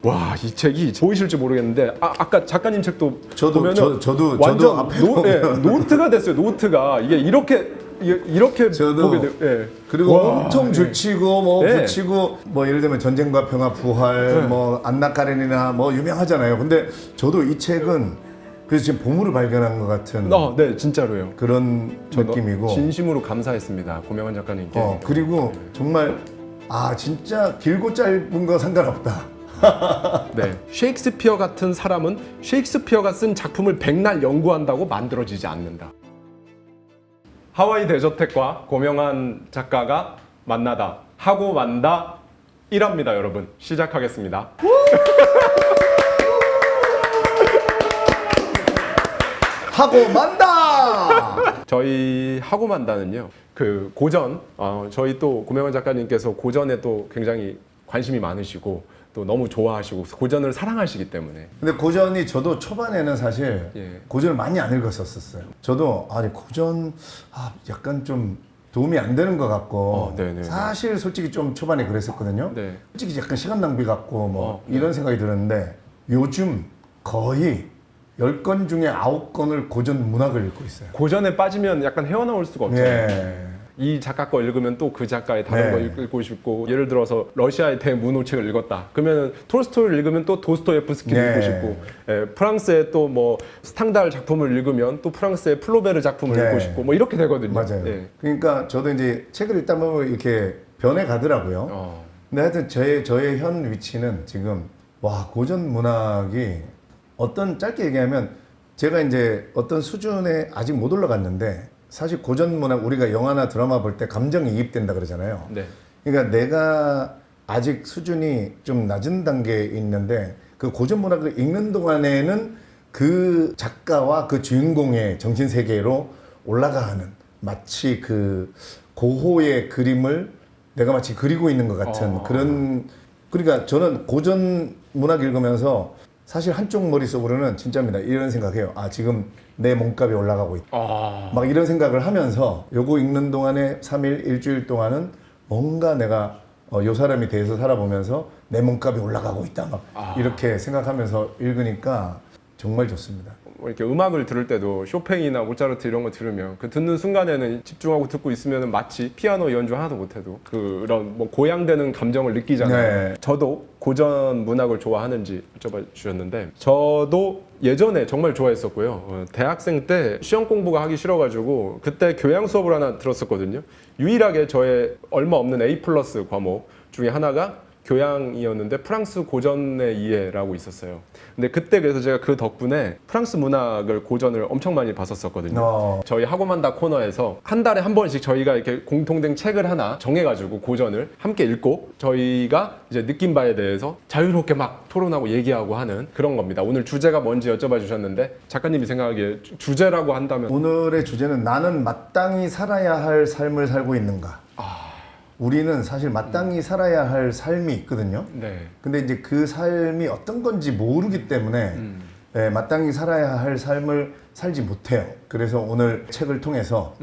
와, 이 책이 보이실지 모르겠는데 아까 작가님 책도 보면은 저도 완전 앞에 노트가 됐어요. 노트가 이게 이렇게 보게 돼요. 예. 그리고 와, 엄청 줄치고 뭐 네. 붙이고 뭐 예를 들면 전쟁과 평화 부활 뭐 안나 카레니나 뭐 유명하잖아요. 근데 저도 이 책은 그래서 지금 보물을 발견한 것 같은 네, 진짜로요. 그런 느낌이고 진심으로 감사했습니다. 고명환 작가님께. 그리고 정말 진짜 길고 짧은 거 상관없다. 네, 셰익스피어 같은 사람은 셰익스피어가 쓴 작품을 백날 연구한다고 만들어지지 않는다. 하와이 대저택과 고명환 작가가 만나다 하고 만다 1화입니다, 여러분. 시작하겠습니다. 하고 만다. 저희 하고 만다는요, 그 고전, 저희 또 고명환 작가님께서 고전에 또 굉장히 관심이 많으시고 또 너무 좋아하시고 고전을 사랑하시기 때문에. 근데 고전이 저도 초반에는 사실 고전을 많이 안 읽었었어요. 저도 고전 약간 좀 도움이 안 되는 것 같고 사실 솔직히 좀 초반에 그랬었거든요. 네. 솔직히 약간 시간 낭비 같고 뭐 이런 생각이 들었는데 요즘 거의 10권 중에 9권을 고전 문학을 읽고 있어요. 고전에 빠지면 약간 헤어나올 수가 없잖아요. 이 작가 거 읽으면 또 그 작가의 다른 거 읽고 싶고, 예를 들어서 러시아의 대문호책을 읽었다 그러면 톨스토이를 읽으면 또 도스토예프스키를 읽고 싶고, 프랑스의 또 뭐 스탕달 작품을 읽으면 또 프랑스의 플로베르 작품을 읽고 싶고 뭐 이렇게 되거든요. 맞아요. 그러니까 저도 이제 책을 읽다 보면 이렇게 변해 가더라고요. 근데 하여튼 저의 현 위치는 지금 고전 문학이 짧게 얘기하면 제가 이제 어떤 수준에 아직 못 올라갔는데, 사실 고전 문학 우리가 영화나 드라마 볼 때 감정이 이입된다 그러잖아요. 그러니까 내가 아직 수준이 좀 낮은 단계에 있는데 그 고전 문학을 읽는 동안에는 그 작가와 그 주인공의 정신 세계로 올라가는, 마치 그 고호의 그림을 내가 마치 그리고 있는 것 같은 그런. 그러니까 저는 고전 문학 읽으면서 사실 한쪽 머릿속으로는 진짜입니다. 이런 생각해요. 지금 내 몸값이 올라가고 있다. 막 이런 생각을 하면서 요거 읽는 동안에 3일, 일주일 동안은 뭔가 내가 요 사람이 돼서 살아보면서 내 몸값이 올라가고 있다. 막 이렇게 생각하면서 읽으니까 정말 좋습니다. 이렇게 음악을 들을 때도 쇼팽이나 모차르트 이런 거 들으면 그 듣는 순간에는 집중하고 듣고 있으면 마치 피아노 연주 하나도 못해도 그런 뭐 고양되는 감정을 느끼잖아요. 저도 고전 문학을 좋아하는지 여쭤봐 주셨는데, 저도 예전에 정말 좋아했었고요. 대학생 때 시험 공부가 하기 싫어가지고 그때 교양 수업을 하나 들었었거든요. 유일하게 저의 얼마 없는 A+ 과목 중에 하나가 교양이었는데 프랑스 고전의 이해라고 있었어요. 근데 그때 그래서 제가 그 덕분에 프랑스 문학을 고전을 엄청 많이 봤었거든요. 저희 하고만다 코너에서 한 달에 한 번씩 저희가 이렇게 공통된 책을 하나 정해가지고 고전을 함께 읽고 저희가 이제 느낀 바에 대해서 자유롭게 막 토론하고 얘기하고 하는 그런 겁니다. 오늘 주제가 뭔지 여쭤봐 주셨는데, 작가님이 생각하기에 주제라고 한다면 오늘의 주제는 나는 마땅히 살아야 할 삶을 살고 있는가? 우리는 사실 마땅히 살아야 할 삶이 있거든요. 근데 이제 그 삶이 어떤 건지 모르기 때문에 마땅히 살아야 할 삶을 살지 못해요. 그래서 오늘 책을 통해서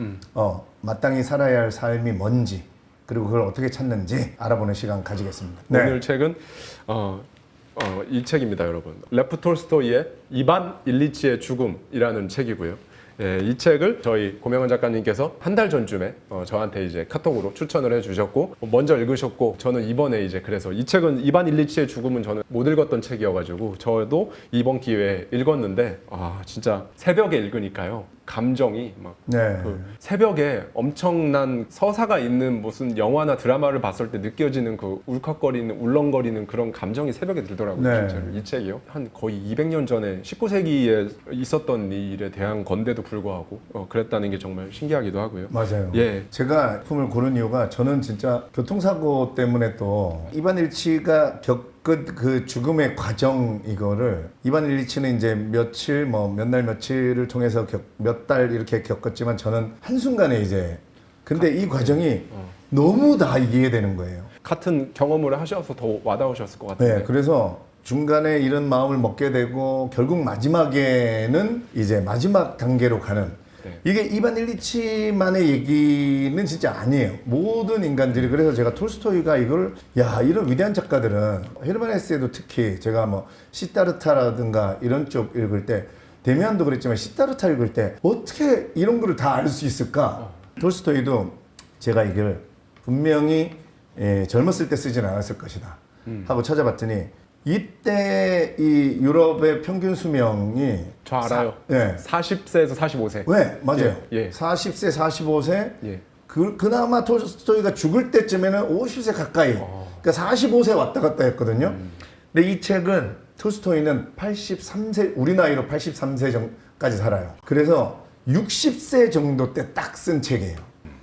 마땅히 살아야 할 삶이 뭔지, 그리고 그걸 어떻게 찾는지 알아보는 시간 가지겠습니다. 오늘 책은 이 책입니다, 여러분. 레프 톨스토이의 이반 일리치의 죽음이라는 책이고요. 이 책을 저희 고명환 작가님께서 한 달 전쯤에 저한테 이제 카톡으로 추천을 해주셨고 먼저 읽으셨고, 저는 이번에 이제 그래서 이 책은 이반 일리치의 죽음은 저는 못 읽었던 책이어가지고 저도 이번 기회에 읽었는데 진짜 새벽에 읽으니까요, 감정이 막 그 새벽에 엄청난 서사가 있는 무슨 영화나 드라마를 봤을 때 느껴지는 그 울컥거리는 울렁거리는 그런 감정이 새벽에 들더라고요. 진짜로 이 책이요, 한 거의 200년 전에 19세기에 있었던 일에 대한 건데도 불구하고 그랬다는 게 정말 신기하기도 하고요. 맞아요. 제가 작품을 고른 이유가, 저는 진짜 교통사고 때문에 또 이반 일치가 겪은 그 죽음의 과정, 이거를 이반 일리치는 이제 며칠 몇 날 며칠을 통해서 몇 달 이렇게 겪었지만 저는 한순간에 이제 근데 이 과정이 너무 다 이해되는 거예요. 같은 경험을 하셔서 더 와닿으셨을 것 같아요. 그래서 중간에 이런 마음을 먹게 되고 결국 마지막에는 이제 마지막 단계로 가는, 네. 이게 이반 일리치만의 얘기는 진짜 아니에요. 모든 인간들이. 그래서 제가 톨스토이가 이걸 이런 위대한 작가들은 헤르만 헤세도 특히 제가 뭐 시타르타라든가 이런 쪽 읽을 때 데미안도 그랬지만 시타르타 읽을 때 어떻게 이런 거를 다 알 수 있을까? 톨스토이도 제가 이걸 분명히 젊었을 때 쓰진 않았을 것이다 하고 찾아봤더니 이때 이 유럽의 평균 수명이 저 알아요. 40세에서 45세. 왜? 맞아요. 40세, 45세. 그나마 톨스토이가 죽을 때쯤에는 50세 가까이. 그러니까 45세 왔다 갔다 했거든요. 근데 이 책은 톨스토이는 83세, 우리 나이로 83세까지 살아요. 그래서 60세 정도 때 딱 쓴 책이에요.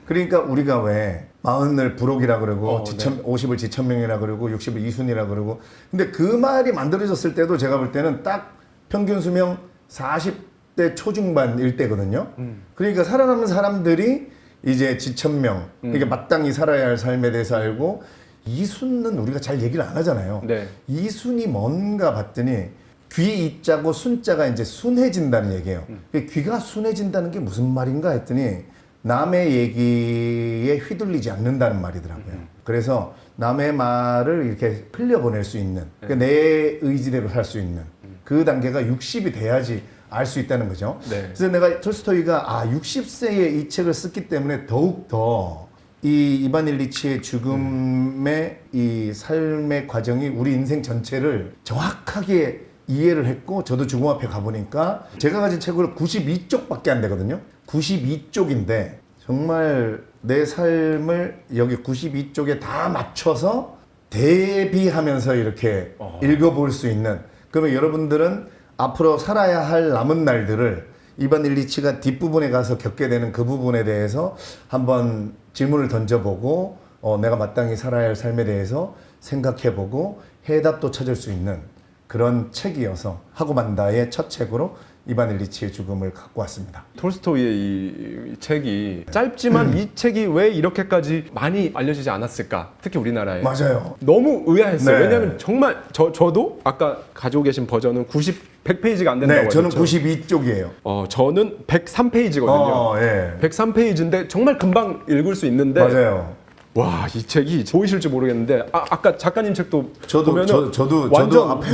그러니까 우리가 왜 40을 부록이라 그러고 50을 지천명이라 그러고 60을 이순이라 그러고 근데 그 말이 만들어졌을 때도 제가 볼 때는 딱 평균 수명 40대 초중반일 때거든요. 그러니까 살아남은 사람들이 이제 지천명, 그러니까 마땅히 살아야 할 삶에 대해서 알고 이순은 우리가 잘 얘기를 안 하잖아요. 네. 이순이 뭔가 봤더니 귀 이자고 순자가 이제 순해진다는 얘기예요. 귀가 순해진다는 게 무슨 말인가 했더니 남의 얘기에 휘둘리지 않는다는 말이더라고요. 그래서 남의 말을 이렇게 흘려보낼 수 있는, 그러니까 내 의지대로 살 수 있는 그 단계가 60이 돼야지 알 수 있다는 거죠. 네. 그래서 내가 톨스토이가 60세에 이 책을 썼기 때문에 더욱더 이 이반 일리치의 죽음의 이 삶의 과정이 우리 인생 전체를 정확하게 이해를 했고 저도 죽음 앞에 가보니까 제가 가진 책으로 92쪽밖에 안 되거든요. 92쪽인데 정말 내 삶을 여기 92쪽에 다 맞춰서 대비하면서 이렇게 읽어볼 수 있는 그러면 여러분들은 앞으로 살아야 할 남은 날들을 이반 일리치가 뒷부분에 가서 겪게 되는 그 부분에 대해서 한번 질문을 던져보고 내가 마땅히 살아야 할 삶에 대해서 생각해보고 해답도 찾을 수 있는 그런 책이어서 하고만다의 첫 책으로 이반 일리치의 죽음을 갖고 왔습니다. 톨스토이의 이 책이 짧지만 이 책이 왜 이렇게까지 많이 알려지지 않았을까? 특히 우리나라에. 맞아요. 너무 의아했어요. 네. 왜냐하면 정말 저도 아까 가지고 계신 버전은 100페이지가 안 된다고 네, 저는 했죠. 92쪽이에요. 저는 103페이지거든요. 103페이지인데 정말 금방 읽을 수 있는데 맞아요. 와, 이 책이 보이실지 모르겠는데 아까 작가님 책도 보면은 저도 완전 앞에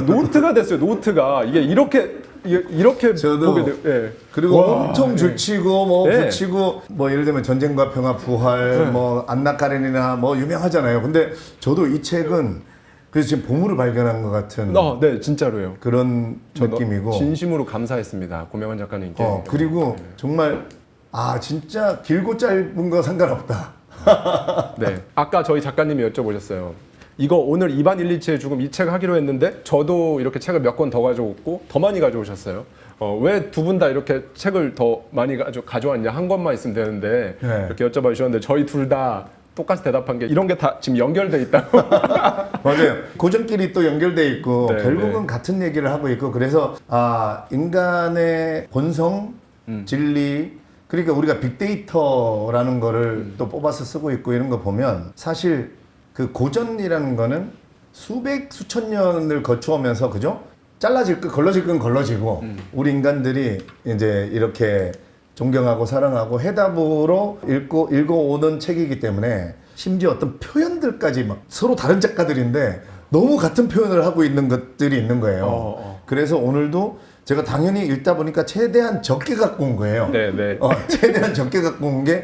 노트가 됐어요. 노트가 이게 이렇게 저도 보게 돼요. 예. 그리고 와, 엄청 줄치고 뭐 네. 붙이고 뭐 예를 들면 전쟁과 평화 부활 뭐 안나 카레니나 뭐 유명하잖아요. 근데 저도 이 책은 그래서 지금 보물을 발견한 것 같은 네, 진짜로요. 그런 느낌이고 진심으로 감사했습니다. 고명환 작가님께. 그리고 정말 진짜 길고 짧은 거 상관없다. 네. 아까 저희 작가님이 여쭤보셨어요. 이거 오늘 이반 일리치의 죽음 이 책 하기로 했는데 저도 이렇게 책을 몇 권 더 가져왔고 더 많이 가져오셨어요. 왜 두 분 다 이렇게 책을 더 많이 가져왔냐? 한 권만 있으면 되는데 네. 이렇게 여쭤봐 주셨는데 저희 둘 다 똑같이 대답한 게 이런 게 다 지금 연결돼 있다고. 맞아요. 고전끼리 또 연결돼 있고 네, 결국은 같은 얘기를 하고 있고 그래서 인간의 본성, 진리 그러니까 우리가 빅데이터라는 거를 또 뽑아서 쓰고 있고 이런 거 보면 사실 그 고전이라는 거는 수천 년을 거쳐오면서 그죠? 잘라질 건 걸러질 건 걸러지고 우리 인간들이 이제 이렇게 존경하고 사랑하고 해답으로 읽어오는 책이기 때문에 심지어 어떤 표현들까지 막 서로 다른 작가들인데 너무 같은 표현을 하고 있는 것들이 있는 거예요. 그래서 오늘도 제가 당연히 읽다 보니까 최대한 적게 갖고 온 거예요. 네, 네. 최대한 적게 갖고 온 게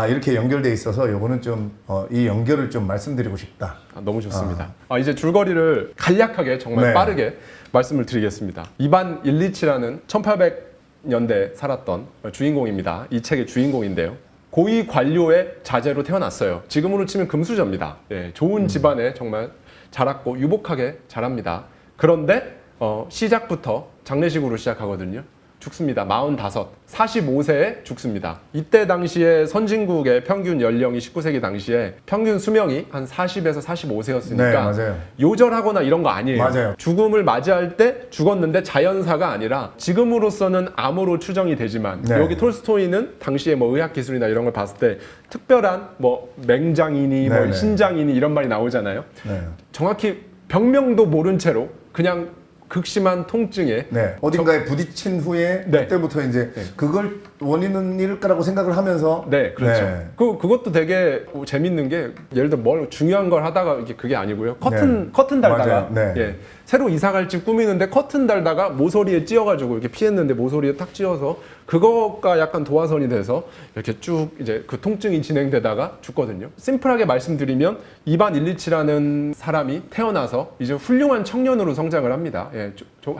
이렇게 연결돼 있어서 요거는 좀 이 연결을 좀 말씀드리고 싶다. 너무 좋습니다. 이제 줄거리를 간략하게 정말 네. 빠르게 말씀을 드리겠습니다. 이반 일리치라는 1800년대에 살았던 주인공입니다. 이 책의 주인공인데요. 고위 관료의 자제로 태어났어요. 지금으로 치면 금수저입니다. 좋은 집안에 정말 자랐고 유복하게 자랍니다. 그런데 시작부터 장례식으로 시작하거든요. 죽습니다. 45, 45세에 죽습니다. 이때 당시에 선진국의 평균 연령이 19세기 당시에 평균 수명이 한 40에서 45세였으니까 네, 맞아요. 요절하거나 이런 거 아니에요. 맞아요. 죽음을 맞이할 때 죽었는데 자연사가 아니라 지금으로서는 암으로 추정이 되지만 네. 여기 톨스토이는 당시에 뭐 의학 기술이나 이런 걸 봤을 때 특별한 뭐 맹장이니 뭐 네네. 신장이니 이런 말이 나오잖아요. 네. 정확히 병명도 모른 채로 그냥 극심한 통증에 어딘가에 부딪힌 후에 네. 그때부터 이제 그걸 원인은 일 거라고 생각을 하면서 네, 그렇죠. 네. 그것도 되게 재밌는 게 예를 들어 뭘 중요한 걸 하다가 이게 그게 아니고요. 커튼 달다가 맞아요. 네. 예, 새로 이사 갈 집 꾸미는데 커튼 달다가 모서리에 찧어가지고 이렇게 피했는데 모서리에 탁 찧어서 그거가 약간 도화선이 돼서 이렇게 쭉 이제 그 통증이 진행되다가 죽거든요. 심플하게 말씀드리면 입안 127라는 사람이 태어나서 이제 훌륭한 청년으로 성장을 합니다. 예,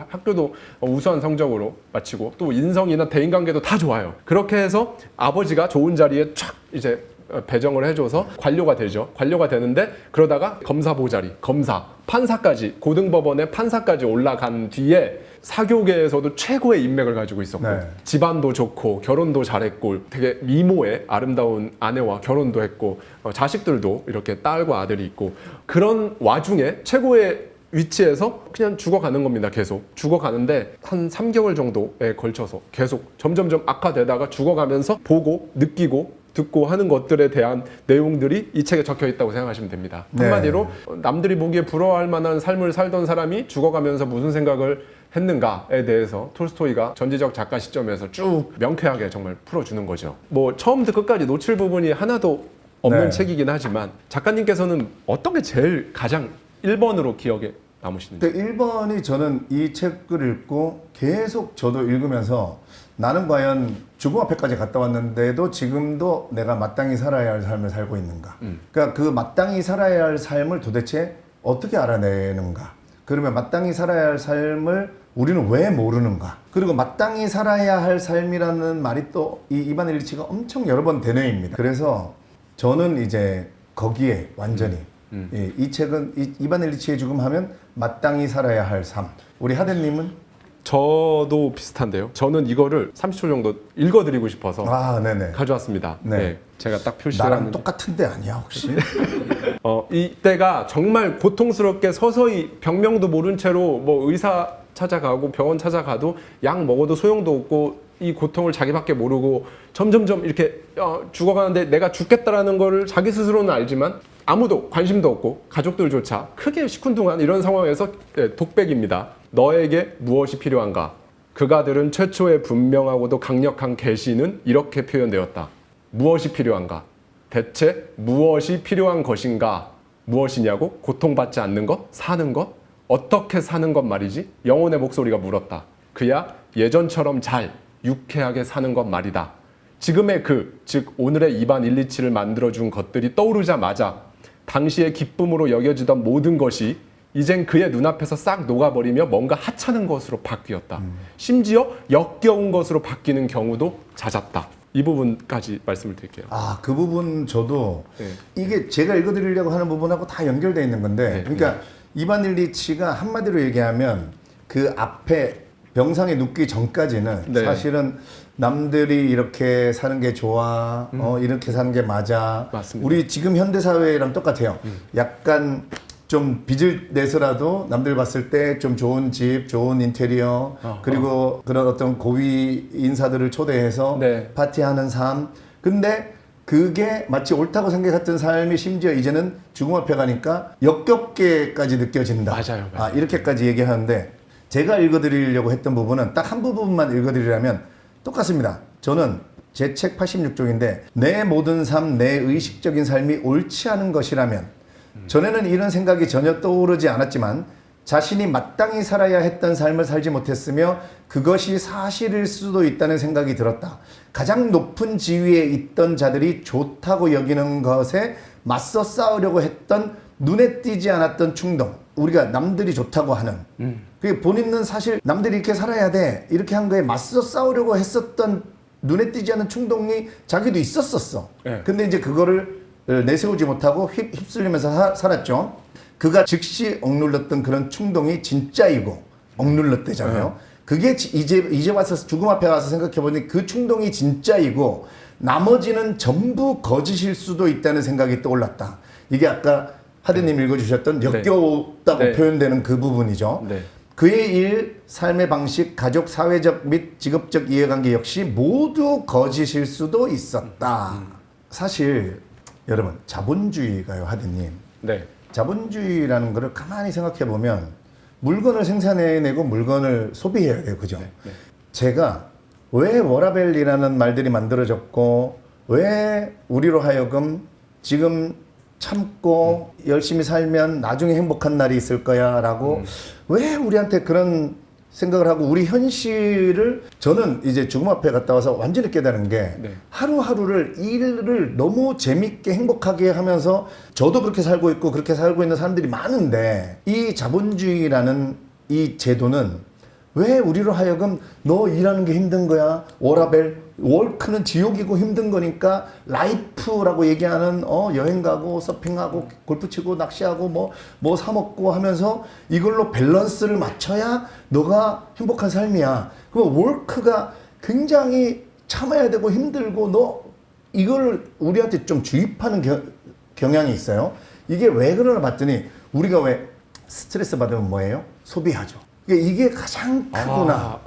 학교도 우수한 성적으로 마치고 또 인성이나 대인관계도 다 좋아요. 그렇게 해서 아버지가 좋은 자리에 촥 이제 배정을 해줘서 관료가 되죠. 관료가 되는데 그러다가 검사 보자리, 검사, 판사까지 고등법원의 판사까지 올라간 뒤에 사교계에서도 최고의 인맥을 가지고 있었고 네. 집안도 좋고 결혼도 잘했고 되게 미모의 아름다운 아내와 결혼도 했고 자식들도 이렇게 딸과 아들이 있고 그런 와중에 최고의 위치에서 그냥 죽어가는 겁니다. 계속 죽어가는데 한 3개월 정도에 걸쳐서 계속 점점점 악화되다가 죽어가면서 보고 느끼고 듣고 하는 것들에 대한 내용들이 이 책에 적혀 있다고 생각하시면 됩니다. 네. 한마디로 남들이 보기에 부러워할 만한 삶을 살던 사람이 죽어가면서 무슨 생각을 했는가에 대해서 톨스토이가 전지적 작가 시점에서 쭉 명쾌하게 정말 풀어주는 거죠. 뭐 처음부터 끝까지 놓칠 부분이 하나도 없는 네. 책이긴 하지만 작가님께서는 어떤 게 제일 가장 1번으로 기억에 남으시는지? 근데 1번이 저는 이 책을 읽고 계속 저도 읽으면서 나는 과연 죽음 앞에까지 갔다 왔는데도 지금도 내가 마땅히 살아야 할 삶을 살고 있는가. 그러니까 그 마땅히 살아야 할 삶을 도대체 어떻게 알아내는가. 그러면 마땅히 살아야 할 삶을 우리는 왜 모르는가. 그리고 마땅히 살아야 할 삶이라는 말이 또 이 이반 일리치가 엄청 여러 번 대뇌입니다. 그래서 저는 이제 거기에 완전히 이 책은 이반 일리치의 죽음 하면 마땅히 살아야 할 삶. 우리 하대님은? 저도 비슷한데요. 저는 이거를 30초 정도 읽어드리고 싶어서 네네. 가져왔습니다. 네. 네, 제가 딱 표시를 나랑 하는데 똑같은데 아니야 혹시? 이때가 정말 고통스럽게 서서히 병명도 모른 채로 뭐 의사 찾아가고 병원 찾아가도 약 먹어도 소용도 없고 이 고통을 자기밖에 모르고 점점점 이렇게 죽어가는데 내가 죽겠다라는 거를 자기 스스로는 알지만 아무도 관심도 없고 가족들조차 크게 시큰둥한 이런 상황에서 독백입니다. 너에게 무엇이 필요한가? 그가들은 최초의 분명하고도 강력한 계시는 이렇게 표현되었다. 무엇이 필요한가? 대체 무엇이 필요한 것인가? 무엇이냐고? 고통받지 않는 것? 사는 것? 어떻게 사는 것 말이지? 영혼의 목소리가 물었다. 그야 예전처럼 잘 유쾌하게 사는 것 말이다. 지금의 즉 오늘의 이반 127을 만들어준 것들이 떠오르자마자 당시의 기쁨으로 여겨지던 모든 것이 이젠 그의 눈앞에서 싹 녹아버리며 뭔가 하찮은 것으로 바뀌었다. 심지어 역겨운 것으로 바뀌는 경우도 잦았다. 이 부분까지 말씀을 드릴게요. 그 부분 저도 네. 이게 제가 읽어드리려고 하는 부분하고 다 연결되어 있는 건데 그러니까 이반 일리치가 한마디로 얘기하면 그 앞에 병상에 눕기 전까지는 사실은 남들이 이렇게 사는 게 좋아, 이렇게 사는 게 맞아. 맞습니다. 우리 지금 현대사회랑 똑같아요. 약간 좀 빚을 내서라도 남들 봤을 때 좀 좋은 집, 좋은 인테리어, 그리고 그런 어떤 고위 인사들을 초대해서 파티하는 삶. 근데 그게 마치 옳다고 생각했던 삶이 심지어 이제는 죽음 앞에 가니까 역겹게까지 느껴진다. 맞아요. 이렇게까지 얘기하는데 제가 읽어드리려고 했던 부분은 딱 한 부분만 읽어드리려면 똑같습니다. 저는 제 책 86쪽인데 내 모든 삶, 내 의식적인 삶이 옳지 않은 것이라면 전에는 이런 생각이 전혀 떠오르지 않았지만 자신이 마땅히 살아야 했던 삶을 살지 못했으며 그것이 사실일 수도 있다는 생각이 들었다. 가장 높은 지위에 있던 자들이 좋다고 여기는 것에 맞서 싸우려고 했던 눈에 띄지 않았던 충동. 우리가 남들이 좋다고 하는 그게 본인은 사실 남들이 이렇게 살아야 돼 이렇게 한 거에 맞서 싸우려고 했었던 눈에 띄지 않는 충동이 자기도 있었었어. 근데 이제 그거를 내세우지 못하고 휩쓸리면서 살았죠. 그가 즉시 억눌렀던 그런 충동이 진짜이고 억눌렀대잖아요. 그게 이제 와서 죽음 앞에 와서 생각해보니 그 충동이 진짜이고 나머지는 전부 거짓일 수도 있다는 생각이 떠올랐다. 이게 아까 하대님 읽어주셨던 역겨웠다고 표현되는 그 부분이죠. 그의 일, 삶의 방식, 가족, 사회적 및 직업적 이해관계 역시 모두 거짓일 수도 있었다. 사실 여러분 자본주의가요, 하대님. 자본주의라는 거를 가만히 생각해 보면 물건을 생산해내고 물건을 소비해야 돼요, 그죠? 제가 왜 워라밸이라는 말들이 만들어졌고 왜 우리로 하여금 지금 참고 열심히 살면 나중에 행복한 날이 있을 거야 라고 왜 우리한테 그런 생각을 하고 우리 현실을 저는 이제 죽음 앞에 갔다 와서 완전히 깨달은 게 네. 하루하루를 일을 너무 재밌게 행복하게 하면서 저도 그렇게 살고 있고 그렇게 살고 있는 사람들이 많은데 이 자본주의라는 이 제도는 왜 우리로 하여금 너 일하는 게 힘든 거야 워라벨 월크는 지옥이고 힘든 거니까 라이프라고 얘기하는 여행 가고 서핑하고 골프 치고 낚시하고 뭐 사 먹고 하면서 이걸로 밸런스를 맞춰야 너가 행복한 삶이야. 그럼 월크가 굉장히 참아야 되고 힘들고 너 이걸 우리한테 좀 주입하는 경향이 있어요. 이게 왜 그러나 봤더니 우리가 왜 스트레스 받으면 뭐예요? 소비하죠. 이게 가장 크구나.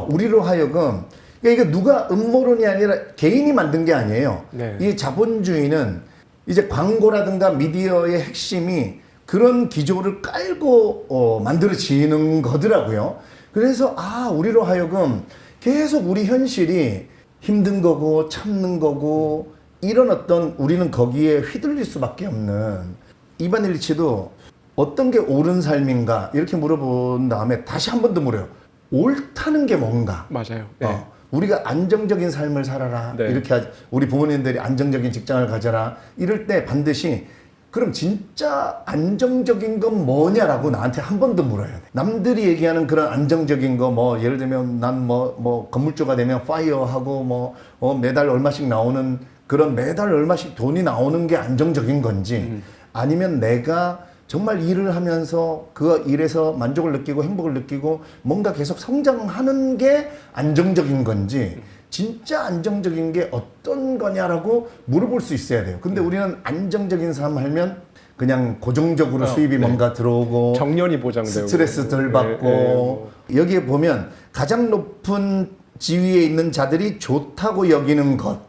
우리로 하여금 이게 누가 음모론이 아니라 개인이 만든 게 아니에요. 네. 이 자본주의는 이제 광고라든가 미디어의 핵심이 그런 기조를 깔고 만들어지는 거더라고요. 그래서 우리로 하여금 계속 우리 현실이 힘든 거고 참는 거고 이런 어떤 우리는 거기에 휘둘릴 수밖에 없는 이반 일리치도 어떤 게 옳은 삶인가 이렇게 물어본 다음에 다시 한 번 더 물어요. 옳다는 게 뭔가? 맞아요. 네. 우리가 안정적인 삶을 살아라. 네. 이렇게 우리 부모님들이 안정적인 직장을 가져라. 이럴 때 반드시 그럼 진짜 안정적인 건 뭐냐라고 나한테 한 번 더 물어야 돼. 남들이 얘기하는 그런 안정적인 거 뭐 예를 들면 난 뭐 건물주가 되면 파이어하고 매달 얼마씩 나오는 그런 매달 얼마씩 돈이 나오는 게 안정적인 건지 아니면 내가 정말 일을 하면서 그 일에서 만족을 느끼고 행복을 느끼고 뭔가 계속 성장하는 게 안정적인 건지 진짜 안정적인 게 어떤 거냐라고 물어볼 수 있어야 돼요. 근데 우리는 안정적인 삶 하면 그냥 고정적으로 수입이 뭔가 들어오고 정년이 보장되고 스트레스 덜 받고 여기에 보면 가장 높은 지위에 있는 자들이 좋다고 여기는 것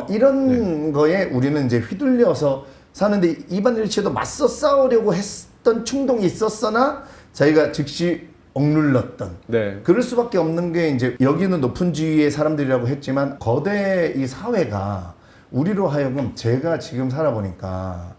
이런 거에 우리는 이제 휘둘려서 사는데 이반 일치도 맞서 싸우려고 했던 충동이 있었으나 저희가 즉시 억눌렀던 그럴 수밖에 없는 게 이제 여기는 높은 지위의 사람들이라고 했지만 거대 이 사회가 우리로 하여금 제가 지금 살아보니까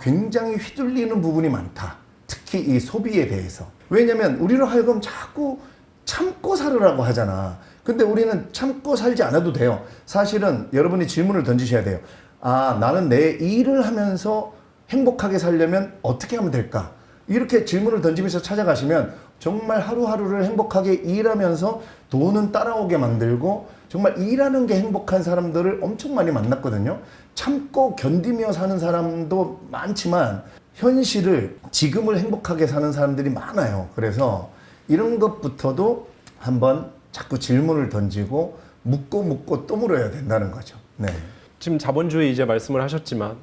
굉장히 휘둘리는 부분이 많다. 특히 이 소비에 대해서. 왜냐면 우리로 하여금 자꾸 참고 살으라고 하잖아. 근데 우리는 참고 살지 않아도 돼요. 사실은 여러분이 질문을 던지셔야 돼요. 나는 내 일을 하면서 행복하게 살려면 어떻게 하면 될까? 이렇게 질문을 던지면서 찾아가시면 정말 하루하루를 행복하게 일하면서 돈은 따라오게 만들고 정말 일하는 게 행복한 사람들을 엄청 많이 만났거든요. 참고 견디며 사는 사람도 많지만 현실을 지금을 행복하게 사는 사람들이 많아요. 그래서 이런 것부터도 한번 자꾸 질문을 던지고 묻고 또 물어야 된다는 거죠. 네. 지금 자본주의 이제 말씀을 하셨지만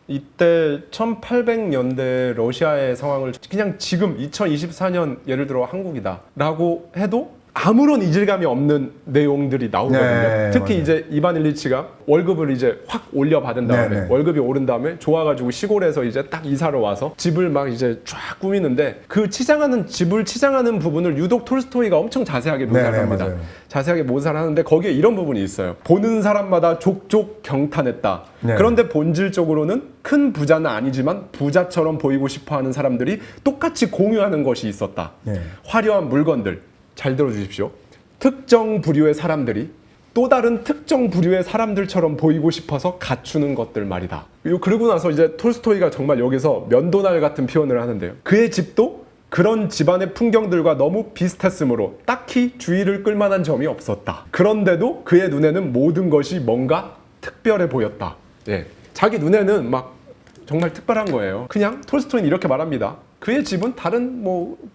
이때 1800년대 러시아의 상황을 그냥 지금 2024년 예를 들어 한국이다라고 해도 아무런 이질감이 없는 내용들이 나오거든요. 네, 특히 맞아요. 이제 이반 일리치가 월급을 이제 확 올려받은 다음에 네. 월급이 오른 다음에 좋아가지고 시골에서 이제 딱 이사를 와서 집을 막 이제 쫙 꾸미는데 그 집을 치장하는 부분을 유독 톨스토이가 엄청 자세하게 묘사를 합니다. 맞아요. 자세하게 묘사를 하는데 거기에 이런 부분이 있어요. 보는 사람마다 족족 경탄했다. 네. 그런데 본질적으로는 큰 부자는 아니지만 부자처럼 보이고 싶어하는 사람들이 똑같이 공유하는 것이 있었다. 네. 화려한 물건들. 잘 들어주십시오. 특정 부류의 사람들이 또 다른 특정 부류의 사람들처럼 보이고 싶어서 갖추는 것들 말이다. 그리고 나서 이제 톨스토이가 정말 여기서 면도날 같은 표현을 하는데요. 그의 집도 그런 집안의 풍경들과 너무 비슷했으므로 딱히 주의를 끌만한 점이 없었다. 그런데도 그의 눈에는 모든 것이 뭔가 특별해 보였다. 자기 눈에는 막 정말 특별한 거예요. 그냥 톨스토이는 이렇게 말합니다. 그의 집은 다른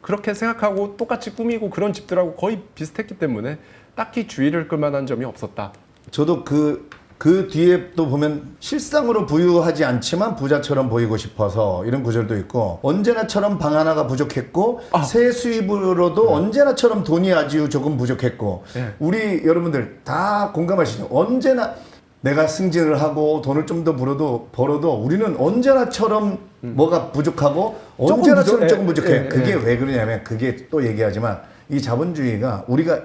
그렇게 생각하고 똑같이 꾸미고 그런 집들하고 거의 비슷했기 때문에 딱히 주의를 끌만한 점이 없었다. 저도 그 뒤에 또 보면 실상으로 부유하지 않지만 부자처럼 보이고 싶어서 이런 구절도 있고 언제나처럼 방 하나가 부족했고 새 수입으로도 언제나처럼 돈이 아주 조금 부족했고 우리 여러분들 다 공감하시죠? 언제나 내가 승진을 하고 돈을 좀 더 벌어도 우리는 언제나처럼 뭐가 부족하고 언제나처럼 조금 부족해. 그게 왜 그러냐면 그게 또 얘기하지만 이 자본주의가 우리가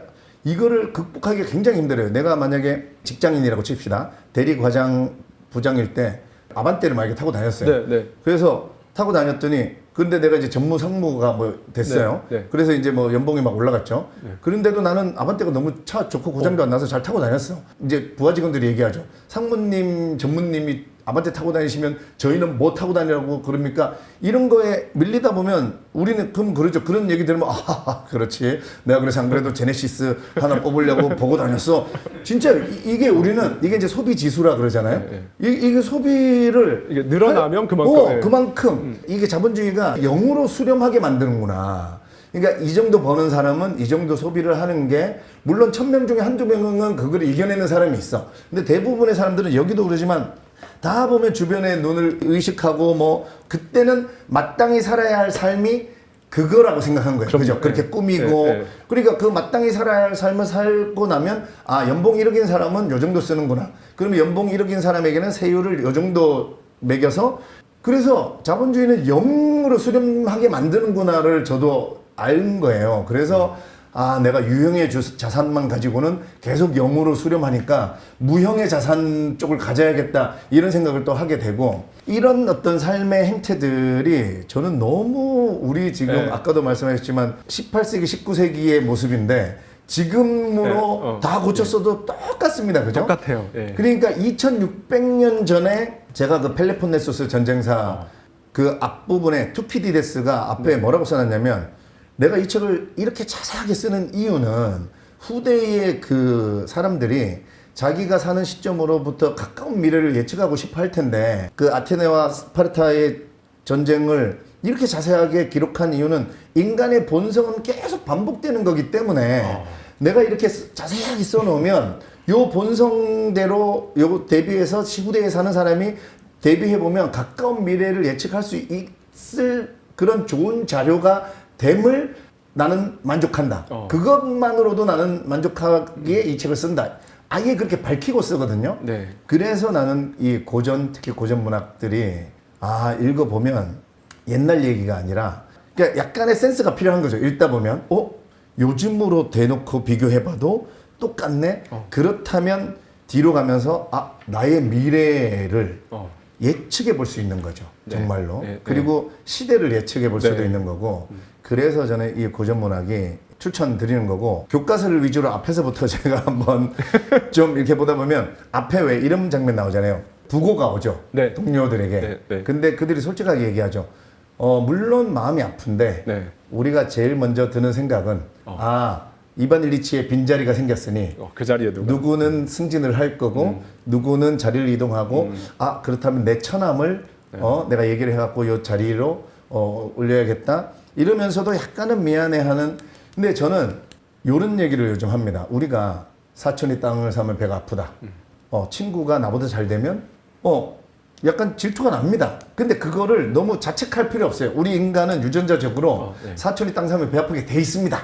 이거를 극복하기가 굉장히 힘들어요. 내가 만약에 직장인이라고 칩시다. 대리 과장 부장일 때 아반떼를 만약에 타고 다녔어요. 네, 네. 그래서 타고 다녔더니 근데 내가 이제 전무 상무가 뭐 됐어요. 네, 네. 그래서 이제 뭐 연봉이 막 올라갔죠. 네. 그런데도 나는 아반떼가 너무 차 좋고 고장도 안 나서 잘 타고 다녔어. 이제 부하 직원들이 얘기하죠. 상무님, 전무님이 아반떼 타고 다니시면 저희는 뭐 타고 다니라고 그럽니까? 이런 거에 밀리다 보면 우리는 그럼 그러죠. 그런 얘기 들으면 아 그렇지. 내가 그래서 안 그래도 제네시스 하나 뽑으려고 보고 다녔어. 진짜 이게 우리는 이게 이제 소비 지수라 그러잖아요. 네, 이게 소비를 이게 늘어나면 그만큼. 네. 그만큼 이게 자본주의가 영으로 수렴하게 만드는구나. 그러니까 이 정도 버는 사람은 이 정도 소비를 하는 게 물론 1000명 중에 한두 명은 그걸 이겨내는 사람이 있어. 근데 대부분의 사람들은 여기도 그러지만 다 보면 주변의 눈을 의식하고 뭐 그때는 마땅히 살아야 할 삶이 그거라고 생각한 거예요. 그죠? 그렇게 꾸미고 그러니까 그 마땅히 살아야 할 삶을 살고 나면 아 연봉 1억인 사람은 요 정도 쓰는구나. 그러면 연봉 1억인 사람에게는 세율을 요 정도 매겨서 그래서 자본주의는 영으로 수렴하게 만드는구나를 저도 알 거예요. 그래서 아 내가 유형의 자산만 가지고는 계속 영으로 수렴하니까 무형의 자산 쪽을 가져야겠다 이런 생각을 또 하게 되고 이런 어떤 삶의 행태들이 저는 너무 우리 지금 아까도 말씀하셨지만 18세기 19세기의 모습인데 지금으로 다 고쳤어도 똑같습니다. 그죠? 똑같아요. 그러니까 2600년 전에 제가 그 펠레폰네소스 전쟁사 그 앞부분에 투피디데스가 앞에 뭐라고 써놨냐면 내가 이 책을 이렇게 자세하게 쓰는 이유는 후대의 그 사람들이 자기가 사는 시점으로부터 가까운 미래를 예측하고 싶어 할 텐데 그 아테네와 스파르타의 전쟁을 이렇게 자세하게 기록한 이유는 인간의 본성은 계속 반복되는 거기 때문에 내가 이렇게 자세하게 써놓으면 요 본성대로 요 대비해서 시후대에 사는 사람이 대비해보면 가까운 미래를 예측할 수 있을 그런 좋은 자료가 됨을 나는 만족한다. 그것만으로도 나는 만족하기에 이 책을 쓴다. 아예 그렇게 밝히고 쓰거든요. 네. 그래서 나는 이 고전, 특히 고전 문학들이 읽어보면 옛날 얘기가 아니라 그러니까 약간의 센스가 필요한 거죠. 읽다 보면 요즘으로 대놓고 비교해봐도 똑같네. 그렇다면 뒤로 가면서 나의 미래를 예측해 볼 수 있는 거죠. 정말로. 그리고 시대를 예측해 볼 수도 있는 거고 그래서 저는 이 고전 문학이 추천드리는 거고 교과서를 위주로 앞에서부터 제가 한번 좀 이렇게 보다 보면 앞에 왜 이런 장면 나오잖아요. 부고가 오죠. 동료들에게. 근데 그들이 솔직하게 얘기하죠. 물론 마음이 아픈데 우리가 제일 먼저 드는 생각은 이반 일리치의 빈자리가 생겼으니 그 자리에 누구는 승진을 할 거고 누구는 자리를 이동하고 그렇다면 내 처남을 내가 얘기를 해갖고 이 자리로 올려야겠다 이러면서도 약간은 미안해하는 근데 저는 이런 얘기를 요즘 합니다. 우리가 사촌이 땅을 사면 배가 아프다. 친구가 나보다 잘 되면 약간 질투가 납니다. 근데 그거를 너무 자책할 필요 없어요. 우리 인간은 유전자적으로 사촌이 땅 사면 배 아프게 돼 있습니다.